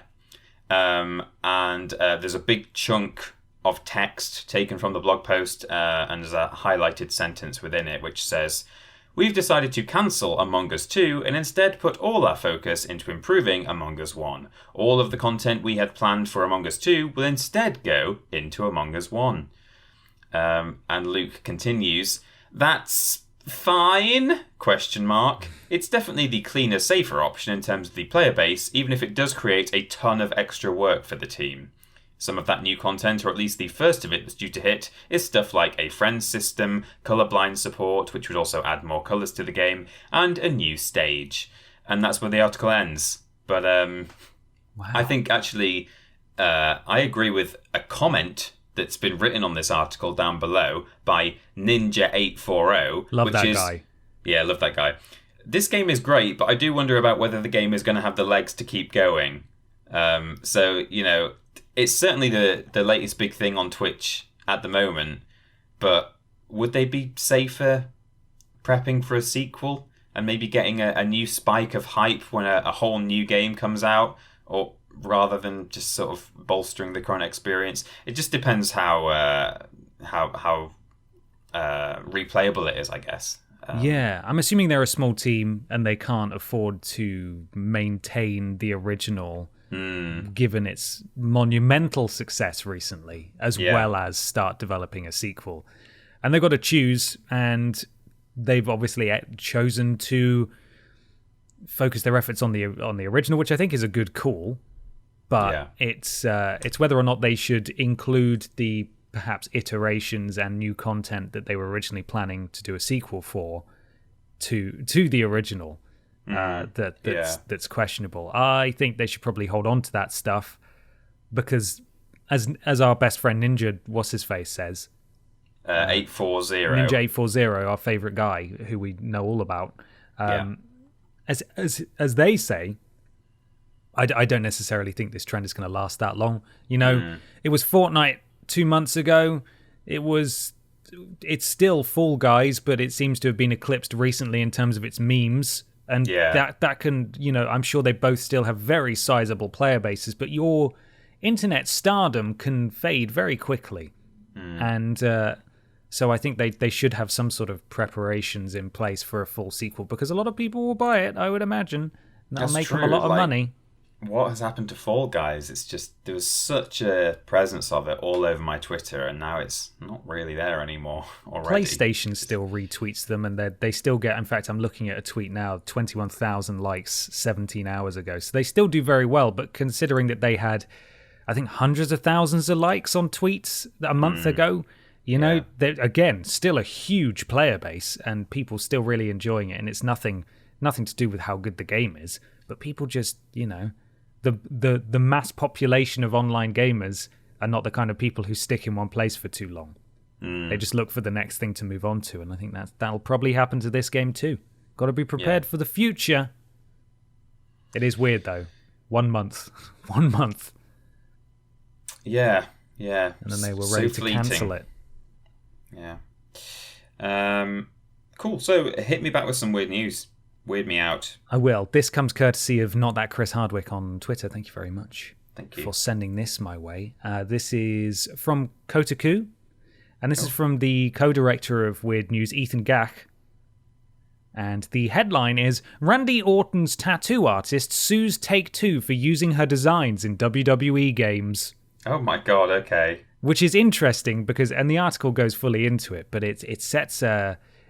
And there's a big chunk of text taken from the blog post, and there's a highlighted sentence within it which says, "We've decided to cancel Among Us 2 and instead put all our focus into improving Among Us 1. All of the content we had planned for Among Us 2 will instead go into Among Us 1. And Luke continues, "That's fine? Question mark. It's definitely the cleaner, safer option in terms of the player base, even if it does create a ton of extra work for the team. Some of that new content, or at least the first of it that's due to hit, is stuff like a friends system, colorblind support, which would also add more colors to the game, and a new stage." And that's where the article ends. But Wow. I think actually I agree with a comment that's been written on this article down below by Ninja840. Love that guy. Yeah, love that guy. "This game is great, but I do wonder about whether the game is going to have the legs to keep going." So, it's certainly the latest big thing on Twitch at the moment, but would they be safer prepping for a sequel and maybe getting a new spike of hype when a whole new game comes out, or rather than just sort of bolstering the current experience? It just depends how replayable it is, I guess. Yeah, I'm assuming they're a small team and they can't afford to maintain the original, given its monumental success recently, as well as start developing a sequel. And they've got to choose, and they've obviously chosen to focus their efforts on the original, which I think is a good call. But it's whether or not they should include the perhaps iterations and new content that they were originally planning to do a sequel for to the original. That's questionable. I think they should probably hold on to that stuff because, as our best friend Ninja, what's his face says, 840 Ninja 840, our favorite guy who we know all about. As they say, I don't necessarily think this trend is going to last that long. It was Fortnite 2 months ago. It's still Fall Guys, but it seems to have been eclipsed recently in terms of its memes. And that can, I'm sure they both still have very sizable player bases, but your internet stardom can fade very quickly. And so I think they should have some sort of preparations in place for a full sequel, because a lot of people will buy it, I would imagine. That'll make them a lot of money. What has happened to Fall Guys? It's just, there was such a presence of it all over my Twitter, and now it's not really there anymore already. PlayStation still retweets them, and they still get, in fact, I'm looking at a tweet now, 21,000 likes 17 hours ago. So they still do very well, but considering that they had, I think, hundreds of thousands of likes on tweets a month ago, they're, again, still a huge player base, and people still really enjoying it, and it's nothing to do with how good the game is, but people just, the mass population of online gamers are not the kind of people who stick in one place for too long. They just look for the next thing to move on to, and I think that'll probably happen to this game too. Got to be prepared for the future. It is weird though. 1 month. 1 month. Yeah. And then they were ready to cancel it. Yeah. Cool. So hit me back with some weird news. Weird me out. I will. This comes courtesy of Not That Chris Hardwick on Twitter. Thank you very much. Thank you for sending this my way. This is from Kotaku, and this is from the co-director of Weird News, Ethan Gach. And the headline is, Randy Orton's tattoo artist sues Take-Two for using her designs in WWE games. Oh my god, okay. Which is interesting because, and the article goes fully into it, but it sets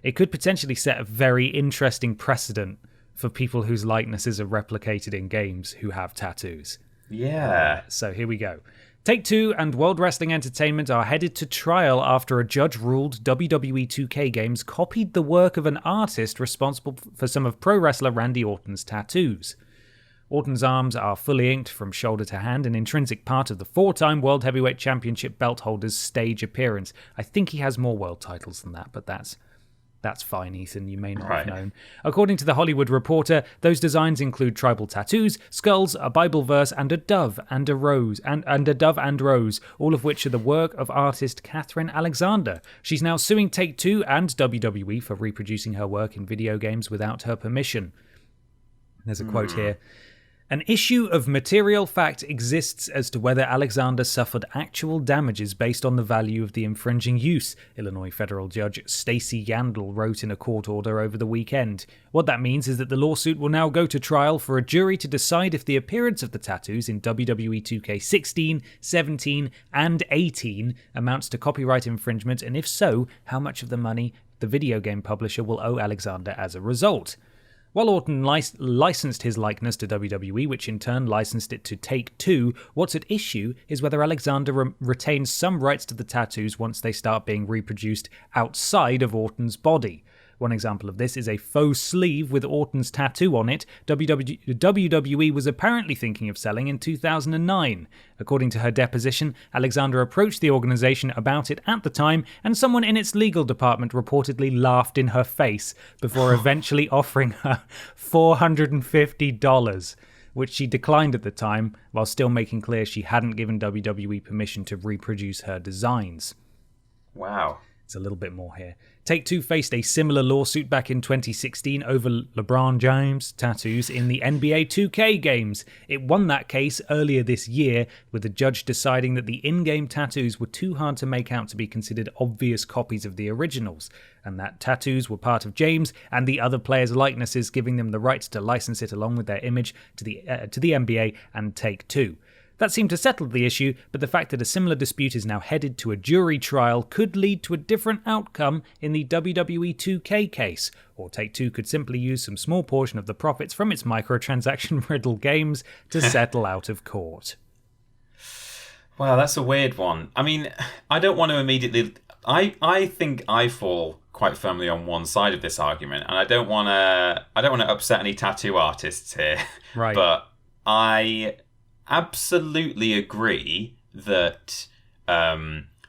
it could potentially set a very interesting precedent for people whose likenesses are replicated in games who have tattoos. Yeah. So here we go. Take-Two and World Wrestling Entertainment are headed to trial after a judge ruled WWE 2K games copied the work of an artist responsible for some of pro wrestler Randy Orton's tattoos. Orton's arms are fully inked from shoulder to hand, an intrinsic part of the 4-time World Heavyweight Championship belt holder's stage appearance. I think he has more world titles than that, but that's fine, Ethan. You may not have known. According to The Hollywood Reporter, those designs include tribal tattoos, skulls, a Bible verse, and a dove and a rose, and a dove and rose, all of which are the work of artist Catherine Alexander. She's now suing Take-Two and WWE for reproducing her work in video games without her permission. There's a quote here. An issue of material fact exists as to whether Alexander suffered actual damages based on the value of the infringing use, Illinois federal judge Stacey Yandel wrote in a court order over the weekend. What that means is that the lawsuit will now go to trial for a jury to decide if the appearance of the tattoos in WWE 2K16, 17, and 18 amounts to copyright infringement, and if so, how much of the money the video game publisher will owe Alexander as a result. While Orton licensed his likeness to WWE, which in turn licensed it to Take-Two, what's at issue is whether Alexander retains some rights to the tattoos once they start being reproduced outside of Orton's body. One example of this is a faux sleeve with Orton's tattoo on it WWE was apparently thinking of selling in 2009. According to her deposition, Alexander approached the organisation about it at the time, and someone in its legal department reportedly laughed in her face before eventually offering her $450, which she declined at the time, while still making clear she hadn't given WWE permission to reproduce her designs. Wow. It's a little bit more here. Take-Two faced a similar lawsuit back in 2016 over LeBron James tattoos in the NBA 2K games. It won that case earlier this year, with the judge deciding that the in-game tattoos were too hard to make out to be considered obvious copies of the originals, and that tattoos were part of James and the other players' likenesses, giving them the rights to license it along with their image to the NBA and Take-Two. That seemed to settle the issue, but the fact that a similar dispute is now headed to a jury trial could lead to a different outcome in the WWE 2K case, or Take-Two could simply use some small portion of the profits from its microtransaction-riddled games to settle out of court. Wow, that's a weird one. I mean, I don't want to immediately... I think I fall quite firmly on one side of this argument, and I don't want to upset any tattoo artists here. Right. But I absolutely agree that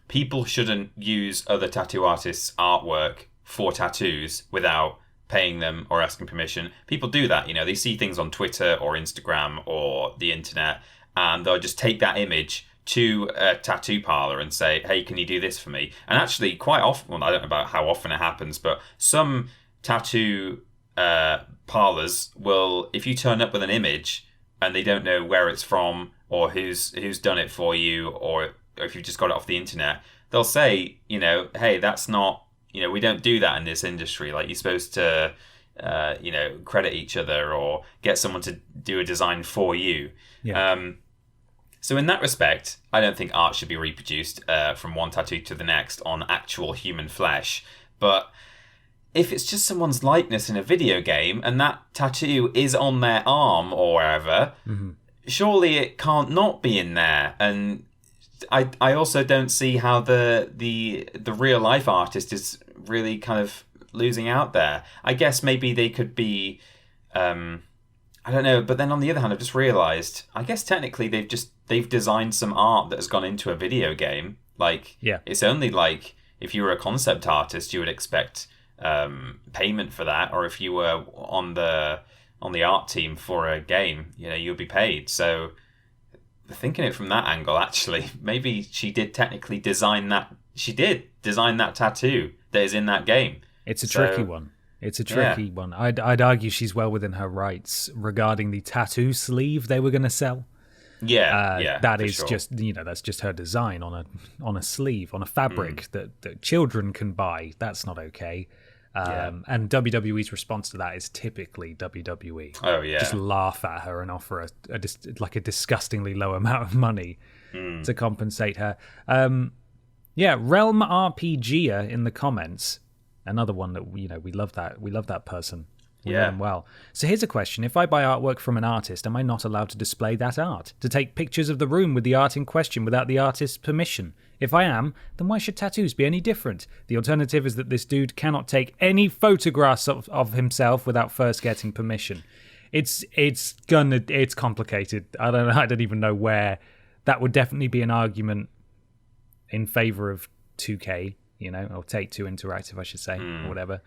people shouldn't use other tattoo artists' artwork for tattoos without paying them or asking permission. People do that, they see things on Twitter or Instagram or the internet, and they'll just take that image to a tattoo parlor and say, hey, can you do this for me? And actually, quite often, well, I don't know about how often it happens, but some tattoo parlors will, if you turn up with an image and they don't know where it's from or who's done it for you, or if you've just got it off the internet, they'll say, hey, that's not, we don't do that in this industry. Like, you're supposed to, credit each other or get someone to do a design for you. Yeah. So in that respect, I don't think art should be reproduced from one tattoo to the next on actual human flesh. But if it's just someone's likeness in a video game and that tattoo is on their arm or wherever, surely it can't not be in there. And I also don't see how the real life artist is really kind of losing out there. I guess maybe they could be, I don't know. But then on the other hand, I've just realised, I guess technically they've designed some art that has gone into a video game. Like, yeah. It's only like if you were a concept artist, you would expect payment for that, or if you were on the art team for a game, you'll be paid. So thinking it from that angle, actually, maybe she did technically design that. She did design that tattoo that is in that game. It's a tricky one. It's a tricky one. I'd argue she's well within her rights regarding the tattoo sleeve they were going to sell. That is sure. Just that's just her design on a sleeve, on a fabric that children can buy. That's not okay. And WWE's response to that is typically WWE. Oh yeah, just laugh at her and offer a disgustingly low amount of money to compensate her. Realm RPGer in the comments, another one that we love that person. We know them well. So here's a question. If I buy artwork from an artist, am I not allowed to display that art? To take pictures of the room with the art in question without the artist's permission? If I am, then why should tattoos be any different? The alternative is that this dude cannot take any photographs of himself without first getting permission. It's complicated. I don't even know where. That would definitely be an argument in favor of 2K, or Take-Two Interactive, I should say, or whatever.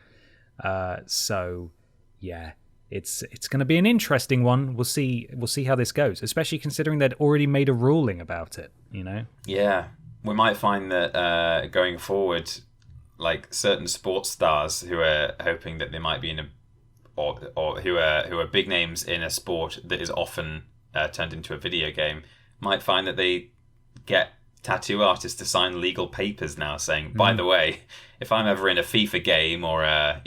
Yeah, it's going to be an interesting one. We'll see how this goes, especially considering they'd already made a ruling about it, Yeah, we might find that going forward, like certain sports stars who are hoping that they might be in or who are big names in a sport that is often turned into a video game might find that they get tattoo artists to sign legal papers now saying, by the way, if I'm ever in a FIFA game or an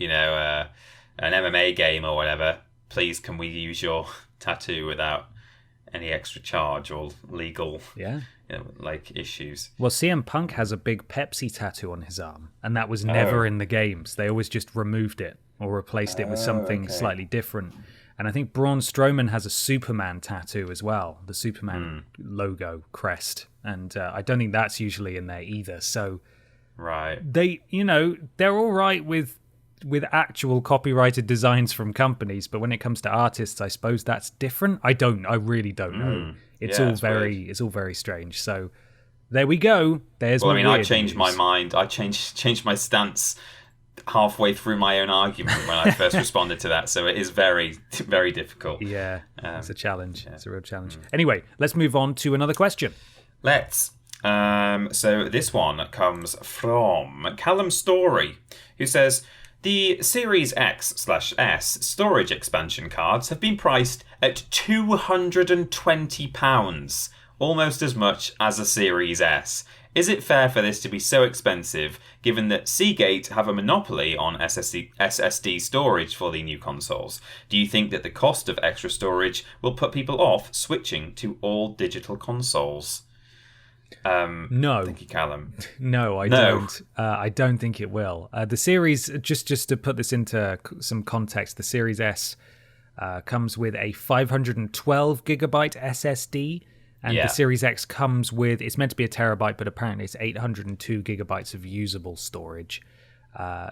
MMA game or whatever, please can we use your tattoo without any extra charge or legal issues. Well, CM Punk has a big Pepsi tattoo on his arm, and that was never in the games. They always just removed it or replaced it with something slightly different. And I think Braun Strowman has a Superman tattoo as well, the Superman logo crest, and I don't think that's usually in there either. So they're all right with actual copyrighted designs from companies, but when it comes to artists, I suppose that's different. I really don't know. It's all very strange. So there we go. I changed my mind. I changed my stance halfway through my own argument when I first responded to that. So it is very, very difficult. Yeah, it's a challenge. Yeah. It's a real challenge. Anyway, let's move on to another question. Let's. So this one comes from Callum Story, who says, the Series X/S storage expansion cards have been priced at £220, almost as much as a Series S. Is it fair for this to be so expensive, given that Seagate have a monopoly on SSD storage for the new consoles? Do you think that the cost of extra storage will put people off switching to all digital consoles? No. Thank you, Callum. No, I don't. I don't think it will. The Series, just to put this into some context, the Series S comes with a 512 gigabyte SSD, and the Series X comes with, it's meant to be a terabyte, but apparently it's 802 gigabytes of usable storage.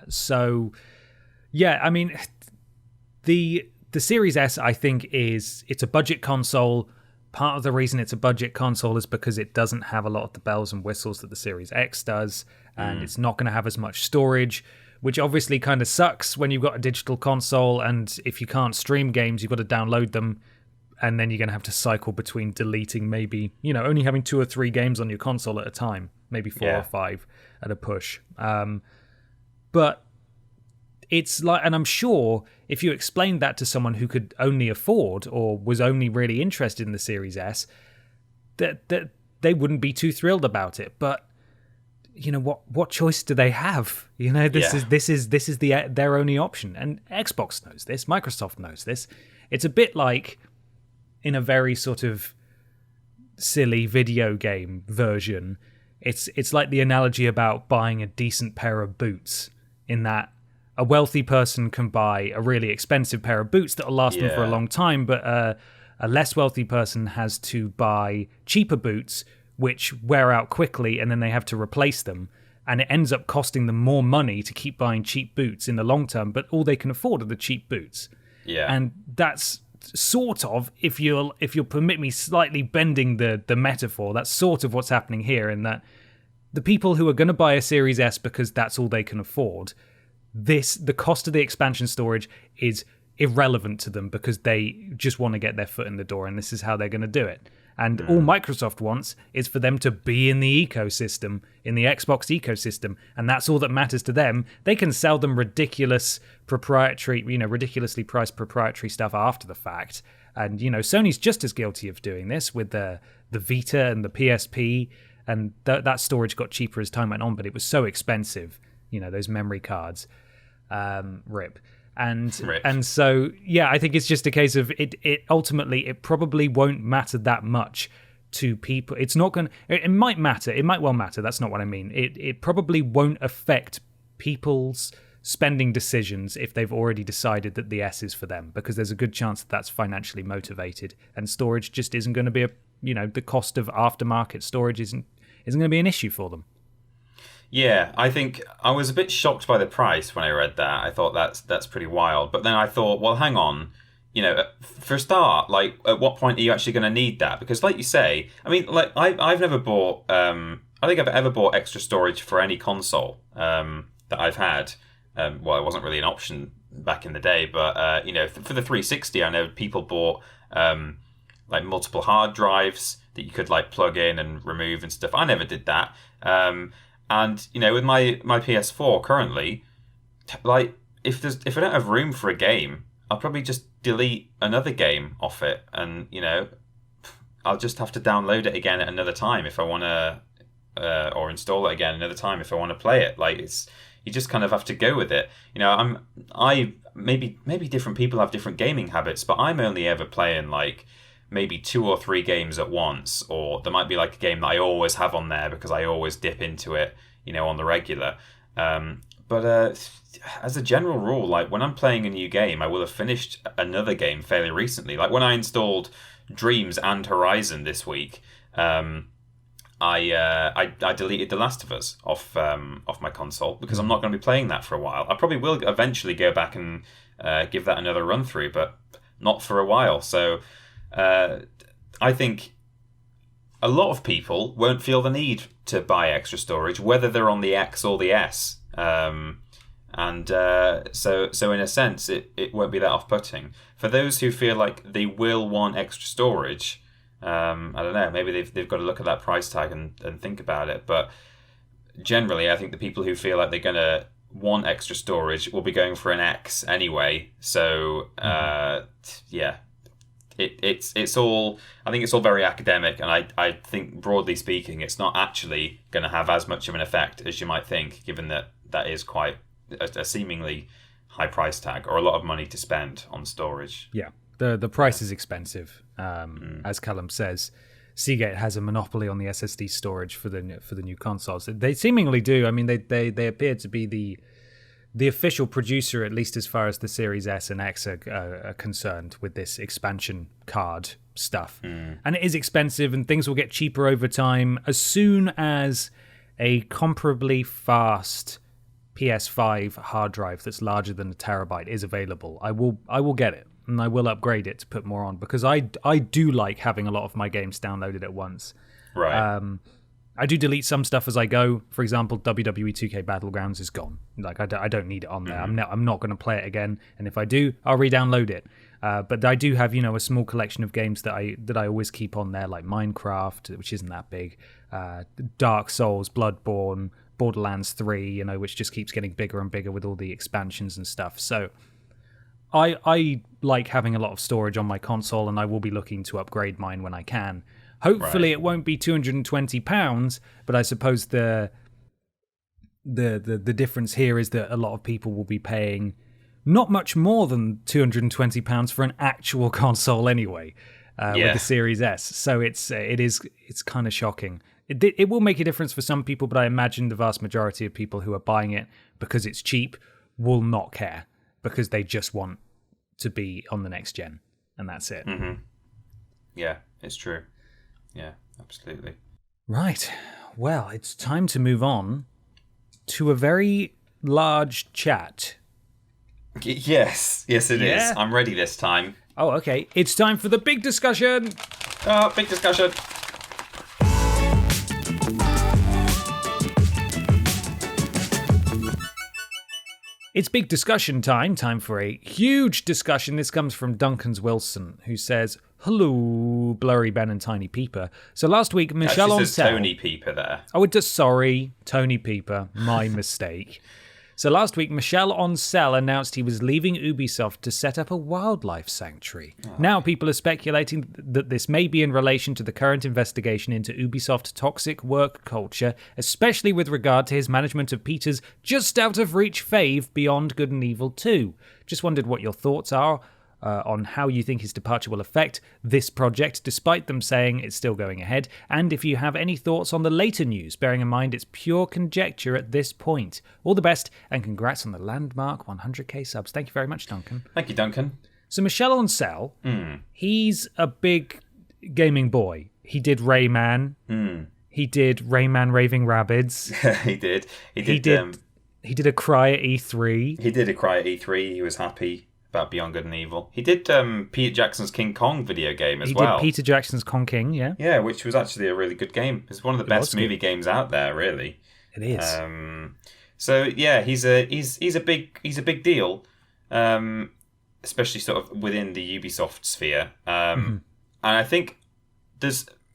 So, yeah, I mean, the Series S, I think, it's a budget console. Part of the reason it's a budget console is because it doesn't have a lot of the bells and whistles that the Series X does, and it's not going to have as much storage, which obviously kind of sucks when you've got a digital console, and if you can't stream games, you've got to download them, and then you're going to have to cycle between deleting maybe, only having 2 or 3 games on your console at a time, maybe 4 or 5 at a push. But it's like, and I'm sure if you explained that to someone who could only afford or was only really interested in the Series S, that they wouldn't be too thrilled about it. But what choice do they have? This is their only option, and Xbox knows this, Microsoft knows this. It's a bit like, in a very sort of silly video game version, it's like the analogy about buying a decent pair of boots, in that a wealthy person can buy a really expensive pair of boots that'll last them for a long time, but a less wealthy person has to buy cheaper boots, which wear out quickly, and then they have to replace them. And it ends up costing them more money to keep buying cheap boots in the long term, but all they can afford are the cheap boots. Yeah. And that's sort of, if you'll permit me slightly bending the metaphor, that's sort of what's happening here, in that the people who are going to buy a Series S because that's all they can afford, the cost of the expansion storage is irrelevant to them because they just want to get their foot in the door, and this is how they're going to do it. And all Microsoft wants is for them to be in the ecosystem, in the Xbox ecosystem, and that's all that matters to them. They can sell them ridiculously priced proprietary stuff after the fact. And, Sony's just as guilty of doing this with the Vita and the PSP, and that storage got cheaper as time went on, but it was so expensive, those memory cards. RIP. And so, yeah, I think it's just a case of it ultimately, it probably won't matter that much to people. It's not going to, it might matter. It might well matter. That's not what I mean. It probably won't affect people's spending decisions if they've already decided that the S is for them, because there's a good chance that that's financially motivated, and storage just isn't going to be the cost of aftermarket storage isn't going to be an issue for them. Yeah, I think I was a bit shocked by the price when I read that. I thought that's pretty wild. But then I thought, well, hang on. For a start, at what point are you actually going to need that? Because like you say, I mean, I've never bought, I think I've ever bought extra storage for any console that I've had. Well, it wasn't really an option back in the day, but, for the 360, I know people bought, multiple hard drives that you could, plug in and remove and stuff. I never did that. And, with my PS4 currently, if I don't have room for a game, I'll probably just delete another game off it, and I'll just have to download it again at another time if I want to, or install it again another time if I want to play it. Like you just kind of have to go with it. Maybe different people have different gaming habits, but I'm only ever playing like maybe 2 or 3 games at once, or there might be like a game that I always have on there because I always dip into it, on the regular. But as a general rule, like when I'm playing a new game, I will have finished another game fairly recently. Like when I installed Dreams and Horizon this week, I deleted The Last of Us off my console because I'm not going to be playing that for a while. I probably will eventually go back and give that another run through, but not for a while. So I think a lot of people won't feel the need to buy extra storage, whether they're on the X or the S. So in a sense, it won't be that off-putting. For those who feel like they will want extra storage, I don't know, maybe they've got to look at that price tag and think about it. But generally, I think the people who feel like they're going to want extra storage will be going for an X anyway. So, yeah. It's all, I think it's all very academic, and I think broadly speaking it's not actually going to have as much of an effect as you might think, given that is quite a seemingly high price tag or a lot of money to spend on storage. Yeah, the price is expensive. As Callum says, Seagate has a monopoly on the SSD storage for the new consoles. They seemingly do. I mean, they appear to be the official producer, at least as far as the Series S and X are concerned, with this expansion card stuff. And it is expensive, and things will get cheaper over time. As soon as a comparably fast PS5 hard drive that's larger than a terabyte is available, I will get it, and I will upgrade it to put more on, because I do like having a lot of my games downloaded at once. Right. I do delete some stuff as I go. For example, WWE 2K Battlegrounds is gone. Like I don't need it on there. I'm not going to play it again. And if I do, I'll re-download it. But I do have a small collection of games that I always keep on there, like Minecraft, which isn't that big, Dark Souls, Bloodborne, Borderlands 3, which just keeps getting bigger and bigger with all the expansions and stuff. So I like having a lot of storage on my console, and I will be looking to upgrade mine when I can. Hopefully It won't be £220, but I suppose the difference here is that a lot of people will be paying not much more than £220 for an actual console anyway, with the Series S. So it's kind of shocking. It will make a difference for some people, but I imagine the vast majority of people who are buying it because it's cheap will not care, because they just want to be on the next gen, and that's it. Mm-hmm. Yeah, it's true. Yeah, absolutely. Right. Well, it's time to move on to a very large chat. Yes, it is. I'm ready this time. Oh, okay. It's time for the big discussion. Oh, big discussion. It's big discussion time for a huge discussion. This comes from Duncan's Wilson, who says, "Hello, Blurry Ben and Tiny Peeper. So last week, Michel Ancel..." Says Tony Peeper there. Oh, it does. Sorry, Tony Peeper. My mistake. So last week, Michel Ancel announced he was leaving Ubisoft to set up a wildlife sanctuary. Now people are speculating that this may be in relation to the current investigation into Ubisoft's toxic work culture, especially with regard to his management of Peter's just-out-of-reach fave Beyond Good and Evil 2. Just wondered what your thoughts are on how you think his departure will affect this project, despite them saying it's still going ahead, and if you have any thoughts on the later news, bearing in mind it's pure conjecture at this point. All the best, and congrats on the landmark 100k subs. Thank you very much, Duncan. Thank you, Duncan. So Michel Ancel, he's a big gaming boy. He did Rayman. He did Rayman Raving Rabbids. He did. He did a cry at E3. He did a cry at E3. He was happy about Beyond Good and Evil. He did Peter Jackson's King Kong video game as well. He did Peter Jackson's Kong King, yeah. Yeah, which was actually a really good game. It's one of the best movie games out there, really. It is. So yeah, he's a big deal, especially sort of within the Ubisoft sphere. And I think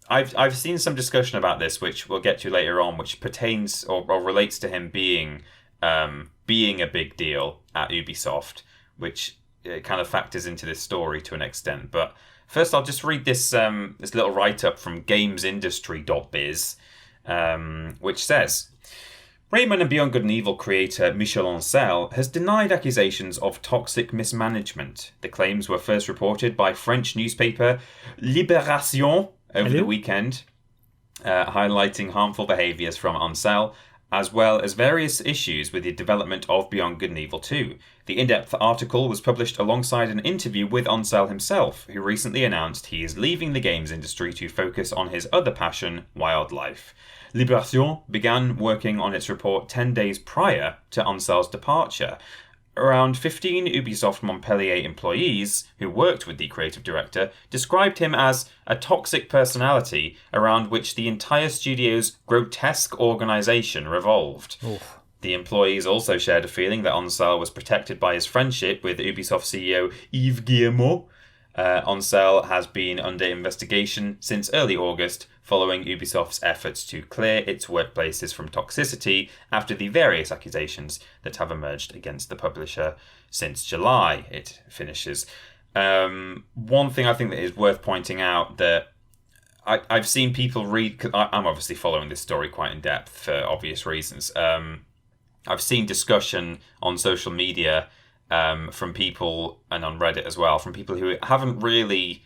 I've seen some discussion about this, which we'll get to later on, which pertains or relates to him being a big deal at Ubisoft, which it kind of factors into this story to an extent. But first, I'll just read this this little write-up from gamesindustry.biz, which says, Rayman and Beyond Good and Evil creator Michel Ancel has denied accusations of toxic mismanagement. The claims were first reported by French newspaper Libération over the weekend, highlighting harmful behaviours from Ancel, as well as various issues with the development of Beyond Good and Evil 2. The in-depth article was published alongside an interview with Ancel himself, who recently announced he is leaving the games industry to focus on his other passion, wildlife. Libération began working on its report 10 days prior to Ancel's departure. Around 15 Ubisoft Montpellier employees who worked with the creative director described him as a toxic personality around which the entire studio's grotesque organisation revolved. Oof. The employees also shared a feeling that Ancel was protected by his friendship with Ubisoft CEO Yves Guillemot. Ancel has been under investigation since early August, following Ubisoft's efforts to clear its workplaces from toxicity after the various accusations that have emerged against the publisher since July, it finishes. One thing I think that is worth pointing out that I've seen people read, because I'm obviously following this story quite in depth for obvious reasons. I've seen discussion on social media from people, and on Reddit as well, from people who haven't really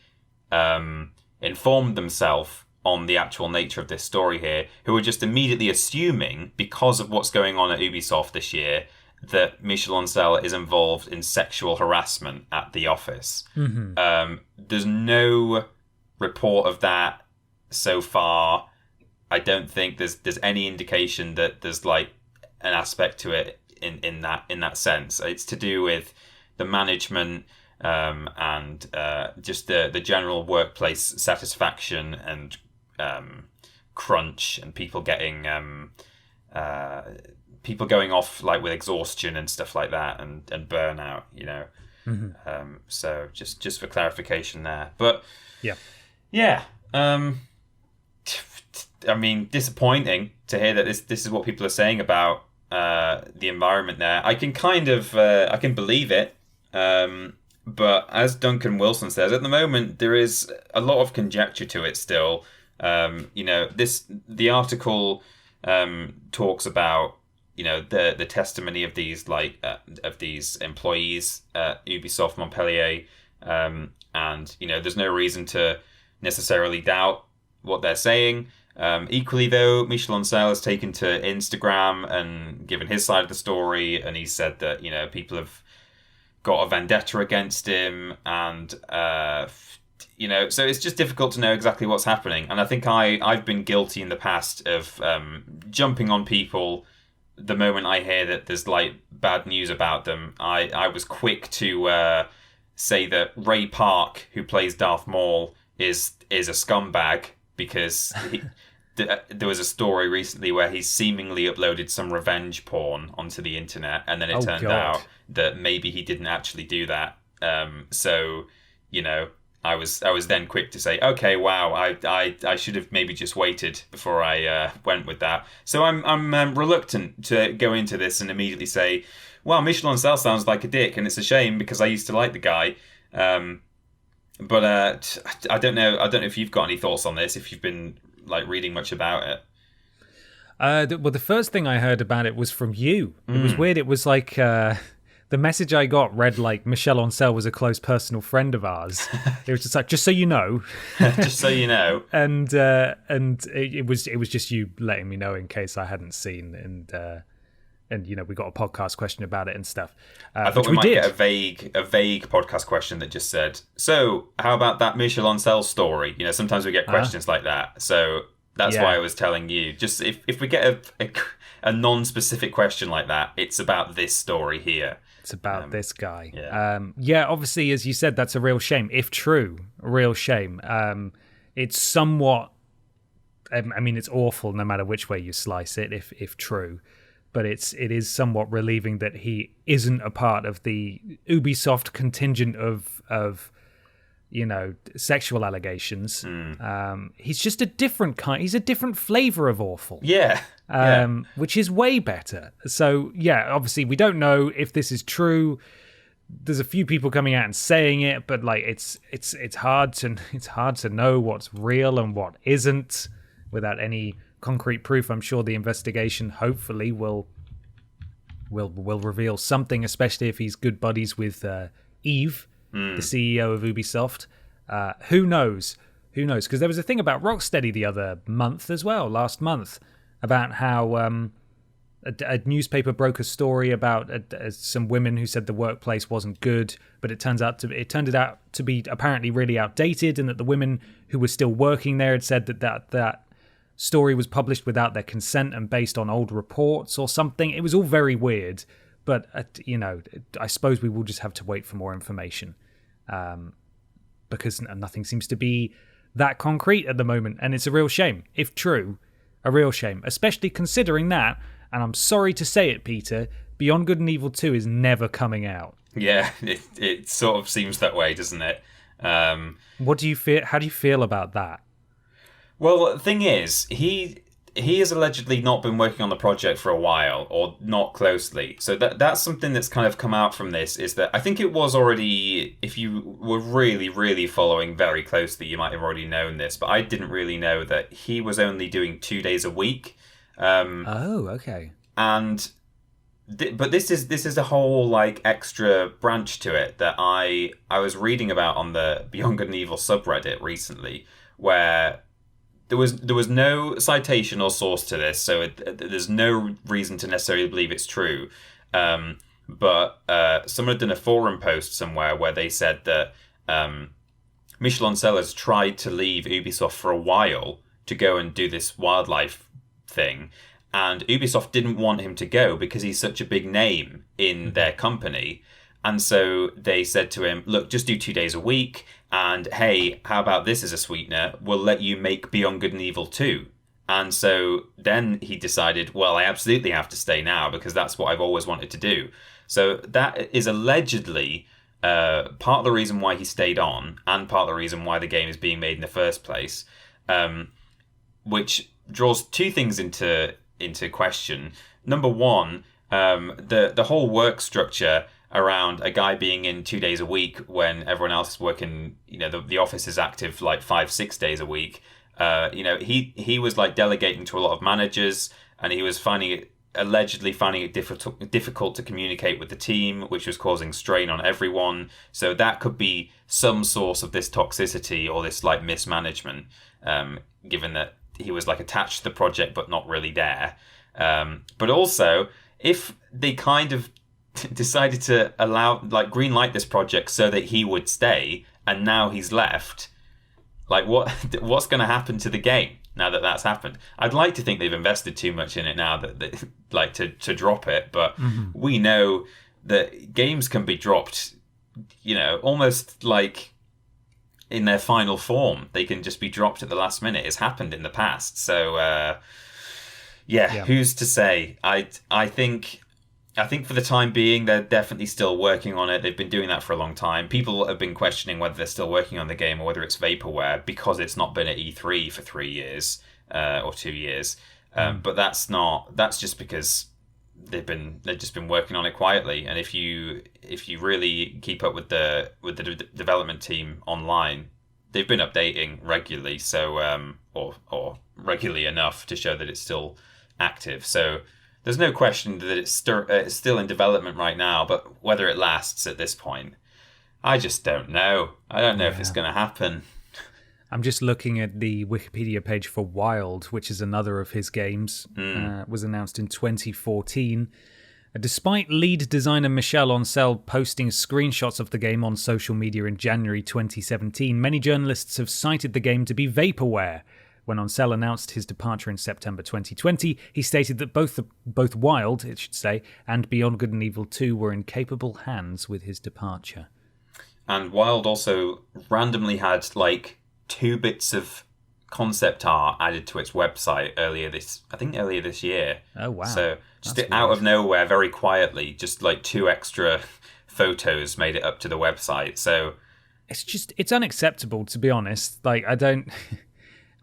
informed themselves on the actual nature of this story here, who are just immediately assuming, because of what's going on at Ubisoft this year, that Michel Ancel is involved in sexual harassment at the office. Mm-hmm. There's no report of that so far. I don't think there's any indication that there's like an aspect to it in that sense. It's to do with the management and just the general workplace satisfaction and crunch, and people getting people going off like with exhaustion and stuff like that, and burnout, you know. Mm-hmm. So just for clarification there. But yeah. I mean, disappointing to hear that this is what people are saying about the environment there. I can kind of I can believe it, but as Duncan Wilson says, at the moment there is a lot of conjecture to it still. The article talks about, you know, the testimony of these of these employees at Ubisoft Montpellier, and you know, there's no reason to necessarily doubt what they're saying. Equally, though, Michel Ancel has taken to Instagram and given his side of the story, and he said that, you know, people have got a vendetta against him, and you know, so it's just difficult to know exactly what's happening. And I think I've been guilty in the past of jumping on people the moment I hear that there's like bad news about them. I was quick to say that Ray Park, who plays Darth Maul, is a scumbag, because there was a story recently where he seemingly uploaded some revenge porn onto the internet, and then it turned out that maybe he didn't actually do that. So, you know, I was then quick to say, okay, wow, I should have maybe just waited before I went with that. So I'm reluctant to go into this and immediately say, well, Michel Ancel sounds like a dick, and it's a shame because I used to like the guy. But I don't know if you've got any thoughts on this, if you've been like reading much about it. Well, the first thing I heard about it was from you. It was weird. It was like the message I got read like Michel Ancel was a close personal friend of ours. It was just like, just so you know. Just so you know. And it was just you letting me know in case I hadn't seen, and you know, we got a podcast question about it and stuff. I thought we might get a vague podcast question that just said, so how about that Michel Ancel story? You know, sometimes we get questions like that. So that's why I was telling you, just if we get a non-specific question like that, it's about this story here. It's about this guy. Yeah. Obviously, as you said, that's a real shame. If true, a real shame. It's somewhat, I mean, it's awful no matter which way you slice it, if true. But it is somewhat relieving that he isn't a part of the Ubisoft contingent of you know, sexual allegations. He's just a different kind. He's a different flavor of awful. Which is way better. So yeah, obviously we don't know if this is true. there's a few people coming out and saying it, but like it's hard to know what's real and what isn't without any concrete proof. I'm sure the investigation hopefully will reveal something, especially if he's good buddies with Yves, the CEO of Ubisoft. Who knows? Because there was a thing about Rocksteady the other month as well, last month, about how a newspaper broke a story about some women who said the workplace wasn't good, but it turned out to be apparently really outdated, and that the women who were still working there had said that story was published without their consent and based on old reports or something. It was all very weird, but I suppose we will just have to wait for more information, because nothing seems to be that concrete at the moment, and it's a real shame. If true, a real shame, especially considering that, and I'm sorry to say it, Peter, Beyond Good and Evil 2 is never coming out. Yeah, it sort of seems that way, doesn't it? What do you feel? How do you feel about that? Well, the thing is, he has allegedly not been working on the project for a while, or not closely. So that's something that's kind of come out from this, is that I think it was already, if you were really, really following very closely, you might have already known this, but I didn't really know that he was only doing 2 days a week. Oh, okay. But this is a whole like extra branch to it that I was reading about on the Beyond Good and Evil subreddit recently, where there was no citation or source to this, so there's no reason to necessarily believe it's true. But someone had done a forum post somewhere where they said that Michel Ancel has tried to leave Ubisoft for a while to go and do this wildlife thing, and Ubisoft didn't want him to go because he's such a big name in their company. And so they said to him, look, just do 2 days a week. And hey, how about this as a sweetener? We'll let you make Beyond Good and Evil 2. And so then he decided, well, I absolutely have to stay now because that's what I've always wanted to do. So that is allegedly part of the reason why he stayed on, and part of the reason why the game is being made in the first place, which draws two things into question. Number one, the whole work structure around a guy being in 2 days a week when everyone else is working, the office is active like 5-6 days a week. He was like delegating to a lot of managers, and he was allegedly finding it difficult to communicate with the team, which was causing strain on everyone. So that could be some source of this toxicity or this like mismanagement, given that he was like attached to the project but not really there. But also, if they kind of decided to green light this project so that he would stay, and now he's left, like what's going to happen to the game now that that's happened? I'd like to think they've invested too much in it now that they, like to drop it, but we know that games can be dropped, almost like in their final form. They can just be dropped at the last minute. It's happened in the past. So who's to say? I think for the time being, they're definitely still working on it. They've been doing that for a long time. People have been questioning whether they're still working on the game or whether it's vaporware because it's not been at E3 for 3 years or 2 years. But that's just because they've just been working on it quietly. And if you really keep up with the development team online, they've been updating regularly. So or regularly enough to show that it's still active. So there's no question that it's still in development right now, but whether it lasts at this point, I just don't know. I don't know if it's going to happen. I'm just looking at the Wikipedia page for Wild, which is another of his games. Was announced in 2014. Despite lead designer Michel Ancel posting screenshots of the game on social media in January 2017, many journalists have cited the game to be vaporware. When Ancel announced his departure in September 2020, he stated that both Wild, it should say, and Beyond Good and Evil 2 were in capable hands with his departure. And Wild also randomly had like 2 bits of concept art added to its website earlier this year. Oh wow! So just out of nowhere, very quietly, just like 2 extra photos made it up to the website. So it's unacceptable, to be honest. Like I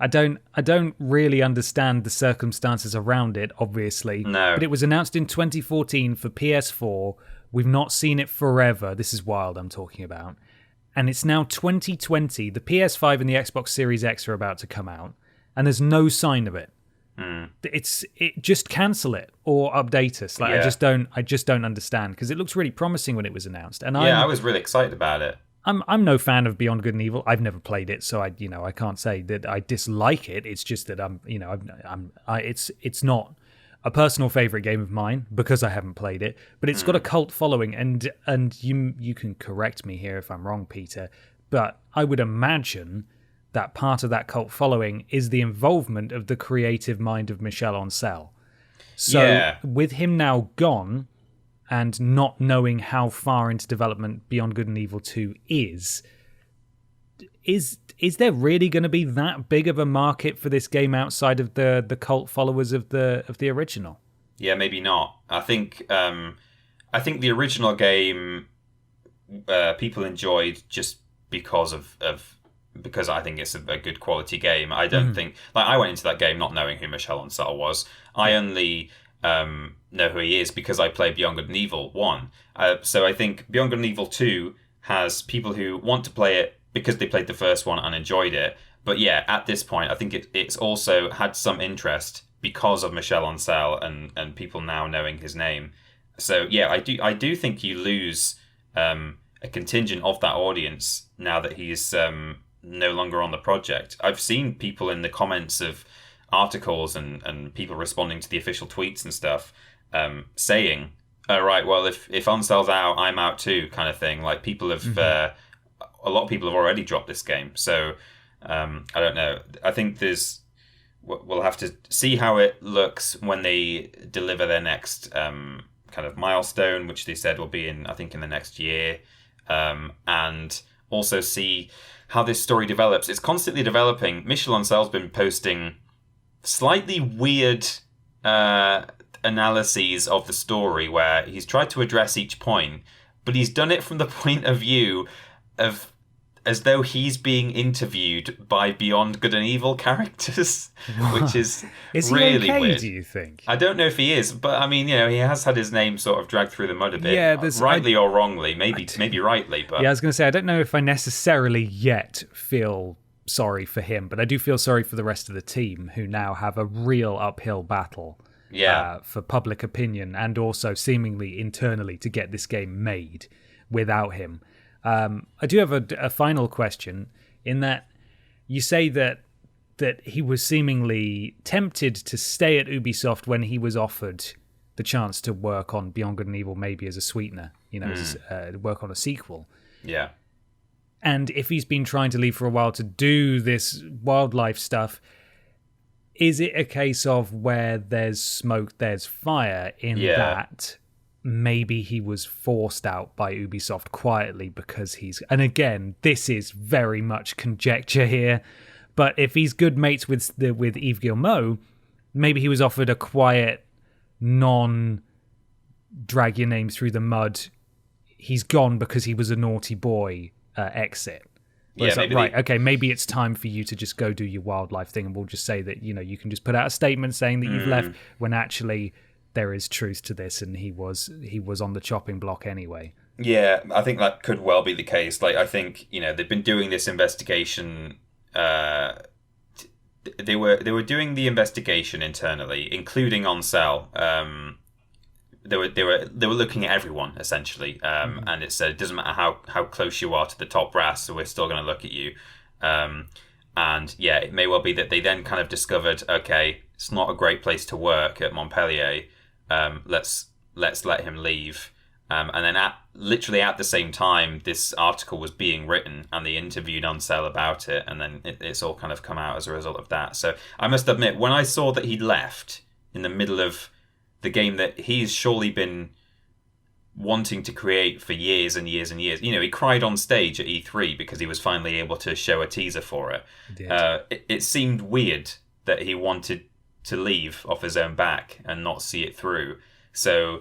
don't really understand the circumstances around it, obviously. No. But it was announced in 2014 for PS4 We've not seen it forever. This is wild, I'm talking about. And it's now 2020. The PS5 and the Xbox Series X are about to come out, and there's no sign of it. Just cancel it or update us. Like, I just don't understand, because it looks really promising when it was announced. And I was really excited about it. I'm no fan of Beyond Good and Evil. I've never played it, so I can't say that I dislike it. It's just that it's not a personal favorite game of mine because I haven't played it. But it's got a cult following, and you can correct me here if I'm wrong, Peter. But I would imagine that part of that cult following is the involvement of the creative mind of Michel Ancel. So with him now gone, and not knowing how far into development Beyond Good and Evil 2 is there really going to be that big of a market for this game outside of the cult followers of the original? Yeah, maybe not. I think the original game people enjoyed just because because I think it's a good quality game. I don't think, like, I went into that game not knowing who Michel Ancel was. I only know who he is because I played Beyond Good and Evil 1. So I think Beyond Good and Evil 2 has people who want to play it because they played the first one and enjoyed it. But yeah, at this point, I think it's also had some interest because of Michel Ancel and people now knowing his name. So yeah, I do think you lose a contingent of that audience now that he's no longer on the project. I've seen people in the comments of articles and people responding to the official tweets and stuff saying, "Oh, right, well, if Ansel's out, I'm out too," kind of thing. Like, people have a lot of people have already dropped this game. So I don't know. I think we'll have to see how it looks when they deliver their next kind of milestone, which they said will be in the next year, and also see how this story develops. It's constantly developing. Michel Ancel's been posting slightly weird analyses of the story where he's tried to address each point, but he's done it from the point of view of as though he's being interviewed by Beyond Good and Evil characters, which is really okay, weird. Do you think? I don't know if he is, but I mean, he has had his name sort of dragged through the mud a bit. Yeah, rightly or wrongly, maybe rightly. But yeah, I was going to say, I don't know if I necessarily yet feel sorry for him, but I do feel sorry for the rest of the team who now have a real uphill battle for public opinion and also seemingly internally to get this game made without him. I do have a final question, in that you say that he was seemingly tempted to stay at Ubisoft when he was offered the chance to work on Beyond Good and Evil, maybe as a sweetener, work on a sequel. Yeah. And if he's been trying to leave for a while to do this wildlife stuff, is it a case of where there's smoke, there's fire, in that maybe he was forced out by Ubisoft quietly because and again, this is very much conjecture here, but if he's good mates with Yves Guillemot, maybe he was offered a quiet, non-drag your name through the mud, he's gone because he was a naughty boy exit. Maybe it's time for you to just go do your wildlife thing, and we'll just say that, you can just put out a statement saying that you've left, when actually there is truth to this, and he was on the chopping block anyway. Yeah, I think that could well be the case. Like, I think, they've been doing this investigation. They were doing the investigation internally, including Ancel. They were looking at everyone essentially, and it said it doesn't matter how close you are to the top brass, so we're still going to look at you. And yeah, it may well be that they then kind of discovered, okay, it's not a great place to work at Montpellier. Let's let him leave. And then literally at the same time, this article was being written, and they interviewed Ancel about it, and then it's all kind of come out as a result of that. So I must admit, when I saw that he'd left in the middle of the game that he's surely been wanting to create for years and years and years. He cried on stage at E3 because he was finally able to show a teaser for it. It seemed weird that he wanted to leave off his own back and not see it through. So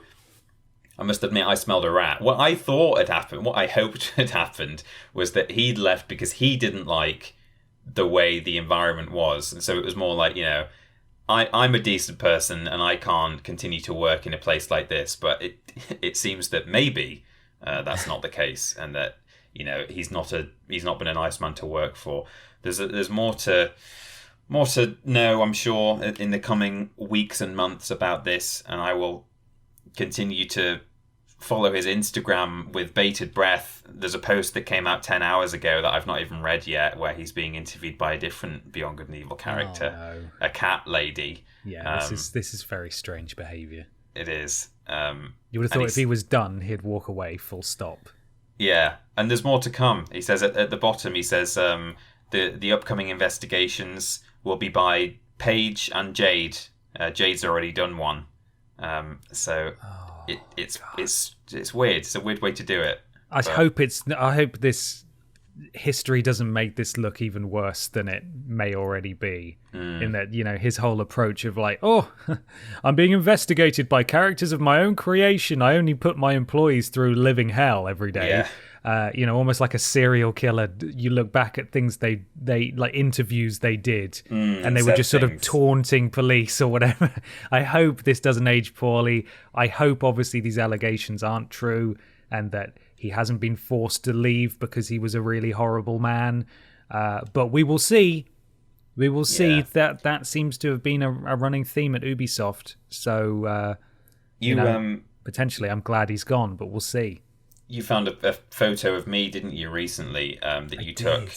I must admit, I smelled a rat. What I thought had happened, what I hoped had happened, was that he'd left because he didn't like the way the environment was. And so it was more like, I'm a decent person and I can't continue to work in a place like this, but it seems that maybe that's not the case, and that he's not been a nice man to work for. There's more to know, I'm sure, in the coming weeks and months about this, and I will continue to follow his Instagram with bated breath. There's a post that came out 10 hours ago that I've not even read yet, where he's being interviewed by a different Beyond Good and Evil character, a cat lady. Yeah, this is very strange behaviour. It is. You would have thought if he was done, he'd walk away, full stop. Yeah, and there's more to come. He says at the bottom, he says the upcoming investigations will be by Paige and Jade. Jade's already done one. It's weird. It's a weird way to do it. I hope this history doesn't make this look even worse than it may already be. In that, his whole approach of like, I'm being investigated by characters of my own creation. I only put my employees through living hell every day. Yeah. Almost like a serial killer. You look back at things they like interviews they did, and they were just sort of taunting police or whatever. I hope this doesn't age poorly. I hope obviously these allegations aren't true, and that he hasn't been forced to leave because he was a really horrible man. But we will see. We will see. That seems to have been a running theme at Ubisoft. So potentially, I'm glad he's gone, but we'll see. You found a photo of me, didn't you, recently, that you took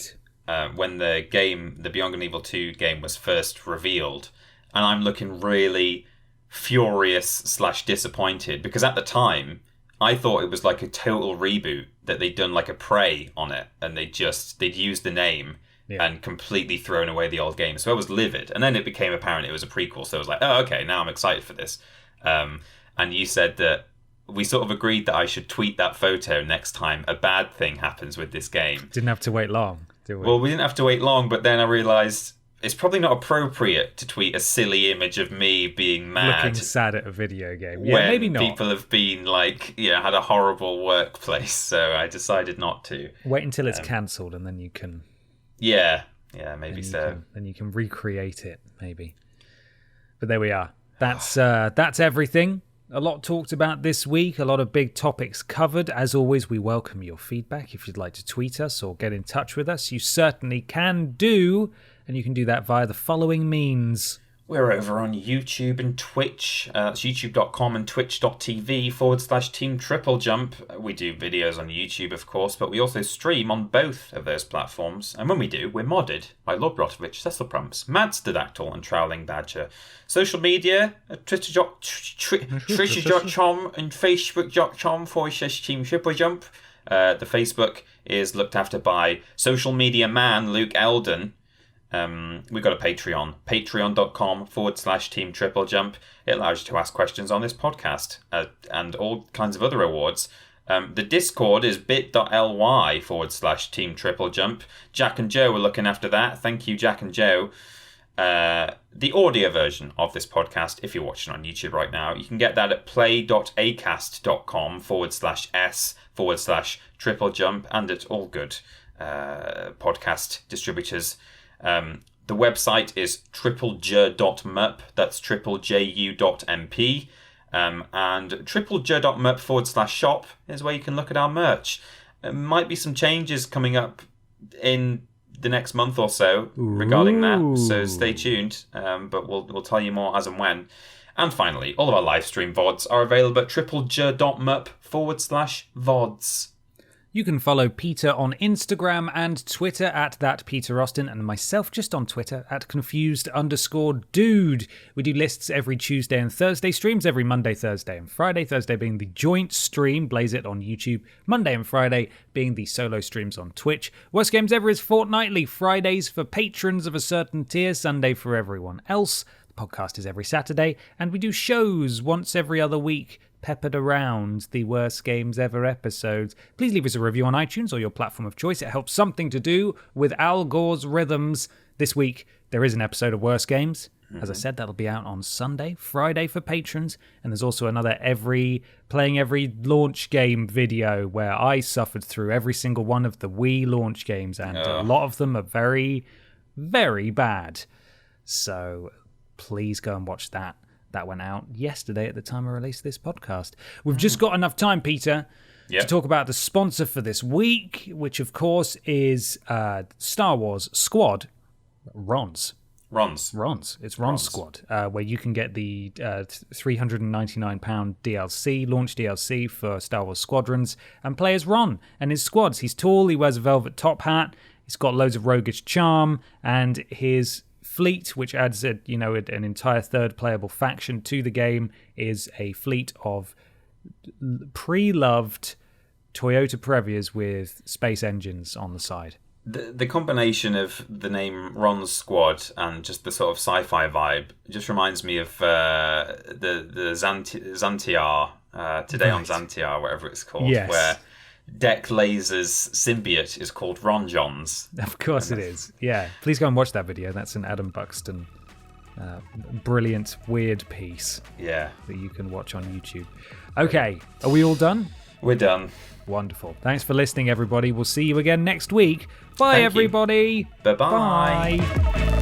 when the Beyond Good and Evil 2 game was first revealed, and I'm looking really furious / disappointed, because at the time I thought it was like a total reboot, that they'd done like a Prey on it, and they'd used the name and completely thrown away the old game. So I was livid, and then it became apparent it was a prequel. So I was like, oh, okay, now I'm excited for this. And you said that we sort of agreed that I should tweet that photo next time a bad thing happens with this game. Didn't have to wait long, did we? Well, we didn't have to wait long, but then I realised it's probably not appropriate to tweet a silly image of me being mad. Looking sad at a video game. Yeah, maybe not. People have been had a horrible workplace, so I decided not to. Wait until it's cancelled and then you can... Yeah, maybe so. Then you can recreate it, maybe. But there we are. That's everything. A lot talked about this week, a lot of big topics covered. As always, we welcome your feedback. If you'd like to tweet us or get in touch with us, you certainly can do, and you can do that via the following means. We're over on YouTube and Twitch. It's youtube.com and twitch.tv /Team TripleJump. We do videos on YouTube, of course, but we also stream on both of those platforms. And when we do, we're modded by Lord Brotovich, Cecil Prumps, Mads Didactyl, and Trowling Badger. Social media, Twitter.com and Facebook.com /Team TripleJump. The Facebook is looked after by social media man Luke Eldon. We've got a Patreon, patreon.com /Team TripleJump. It allows you to ask questions on this podcast and all kinds of other awards. The Discord is bit.ly /Team TripleJump. Jack and Joe are looking after that. Thank you, Jack and Joe. The audio version of this podcast, if you're watching on YouTube right now, you can get that at play.acast.com /s /TripleJump, and at all good podcast distributors. The website is triplej.mp, that's triplejU.mp, and triplej.mp /shop is where you can look at our merch. There might be some changes coming up in the next month or so regarding that, so stay tuned, but we'll tell you more as and when. And finally, all of our live stream VODs are available at triplej.mp /VODs. You can follow Peter on Instagram and Twitter at @PeterAustin, and myself just on Twitter at @confused_dude. We do lists every Tuesday and Thursday, streams every Monday, Thursday, and Friday. Thursday being the joint stream, Blaze It on YouTube. Monday and Friday being the solo streams on Twitch. Worst Games Ever is fortnightly, Fridays for patrons of a certain tier, Sunday for everyone else. The podcast is every Saturday, and we do shows once every other week, peppered around the Worst Games Ever episodes. Please leave us a review on iTunes or your platform of choice. It helps something to do with Al Gore's rhythms. This week, there is an episode of Worst Games. As I said, that'll be out on Sunday, Friday for patrons. And there's also another playing every launch game video where I suffered through every single one of the Wii launch games. And a lot of them are very, very bad. So please go and watch that. That went out yesterday at the time I released this podcast. We've just got enough time, Peter, to talk about the sponsor for this week, which, of course, is Star Wars Squad, Ron's. It's Ron's Squad, where you can get the £399 DLC, launch DLC for Star Wars Squadrons, and play as Ron and his squads. He's tall, he wears a velvet top hat, he's got loads of roguish charm, and his fleet, which adds an entire third playable faction to the game, is a fleet of pre-loved Toyota Previas with space engines on the side. The combination of the name Ron's Squad and just the sort of sci-fi vibe just reminds me of the Xantiar, Today on Xantiar, whatever it's called, where Deck Laser's symbiote is called Ron Johns. Of course it is. Yeah. Please go and watch that video. That's an Adam Buxton brilliant, weird piece. Yeah. That you can watch on YouTube. Okay. Are we all done? We're done. Wonderful. Thanks for listening, everybody. We'll see you again next week. Bye, everybody. Bye-bye. Bye.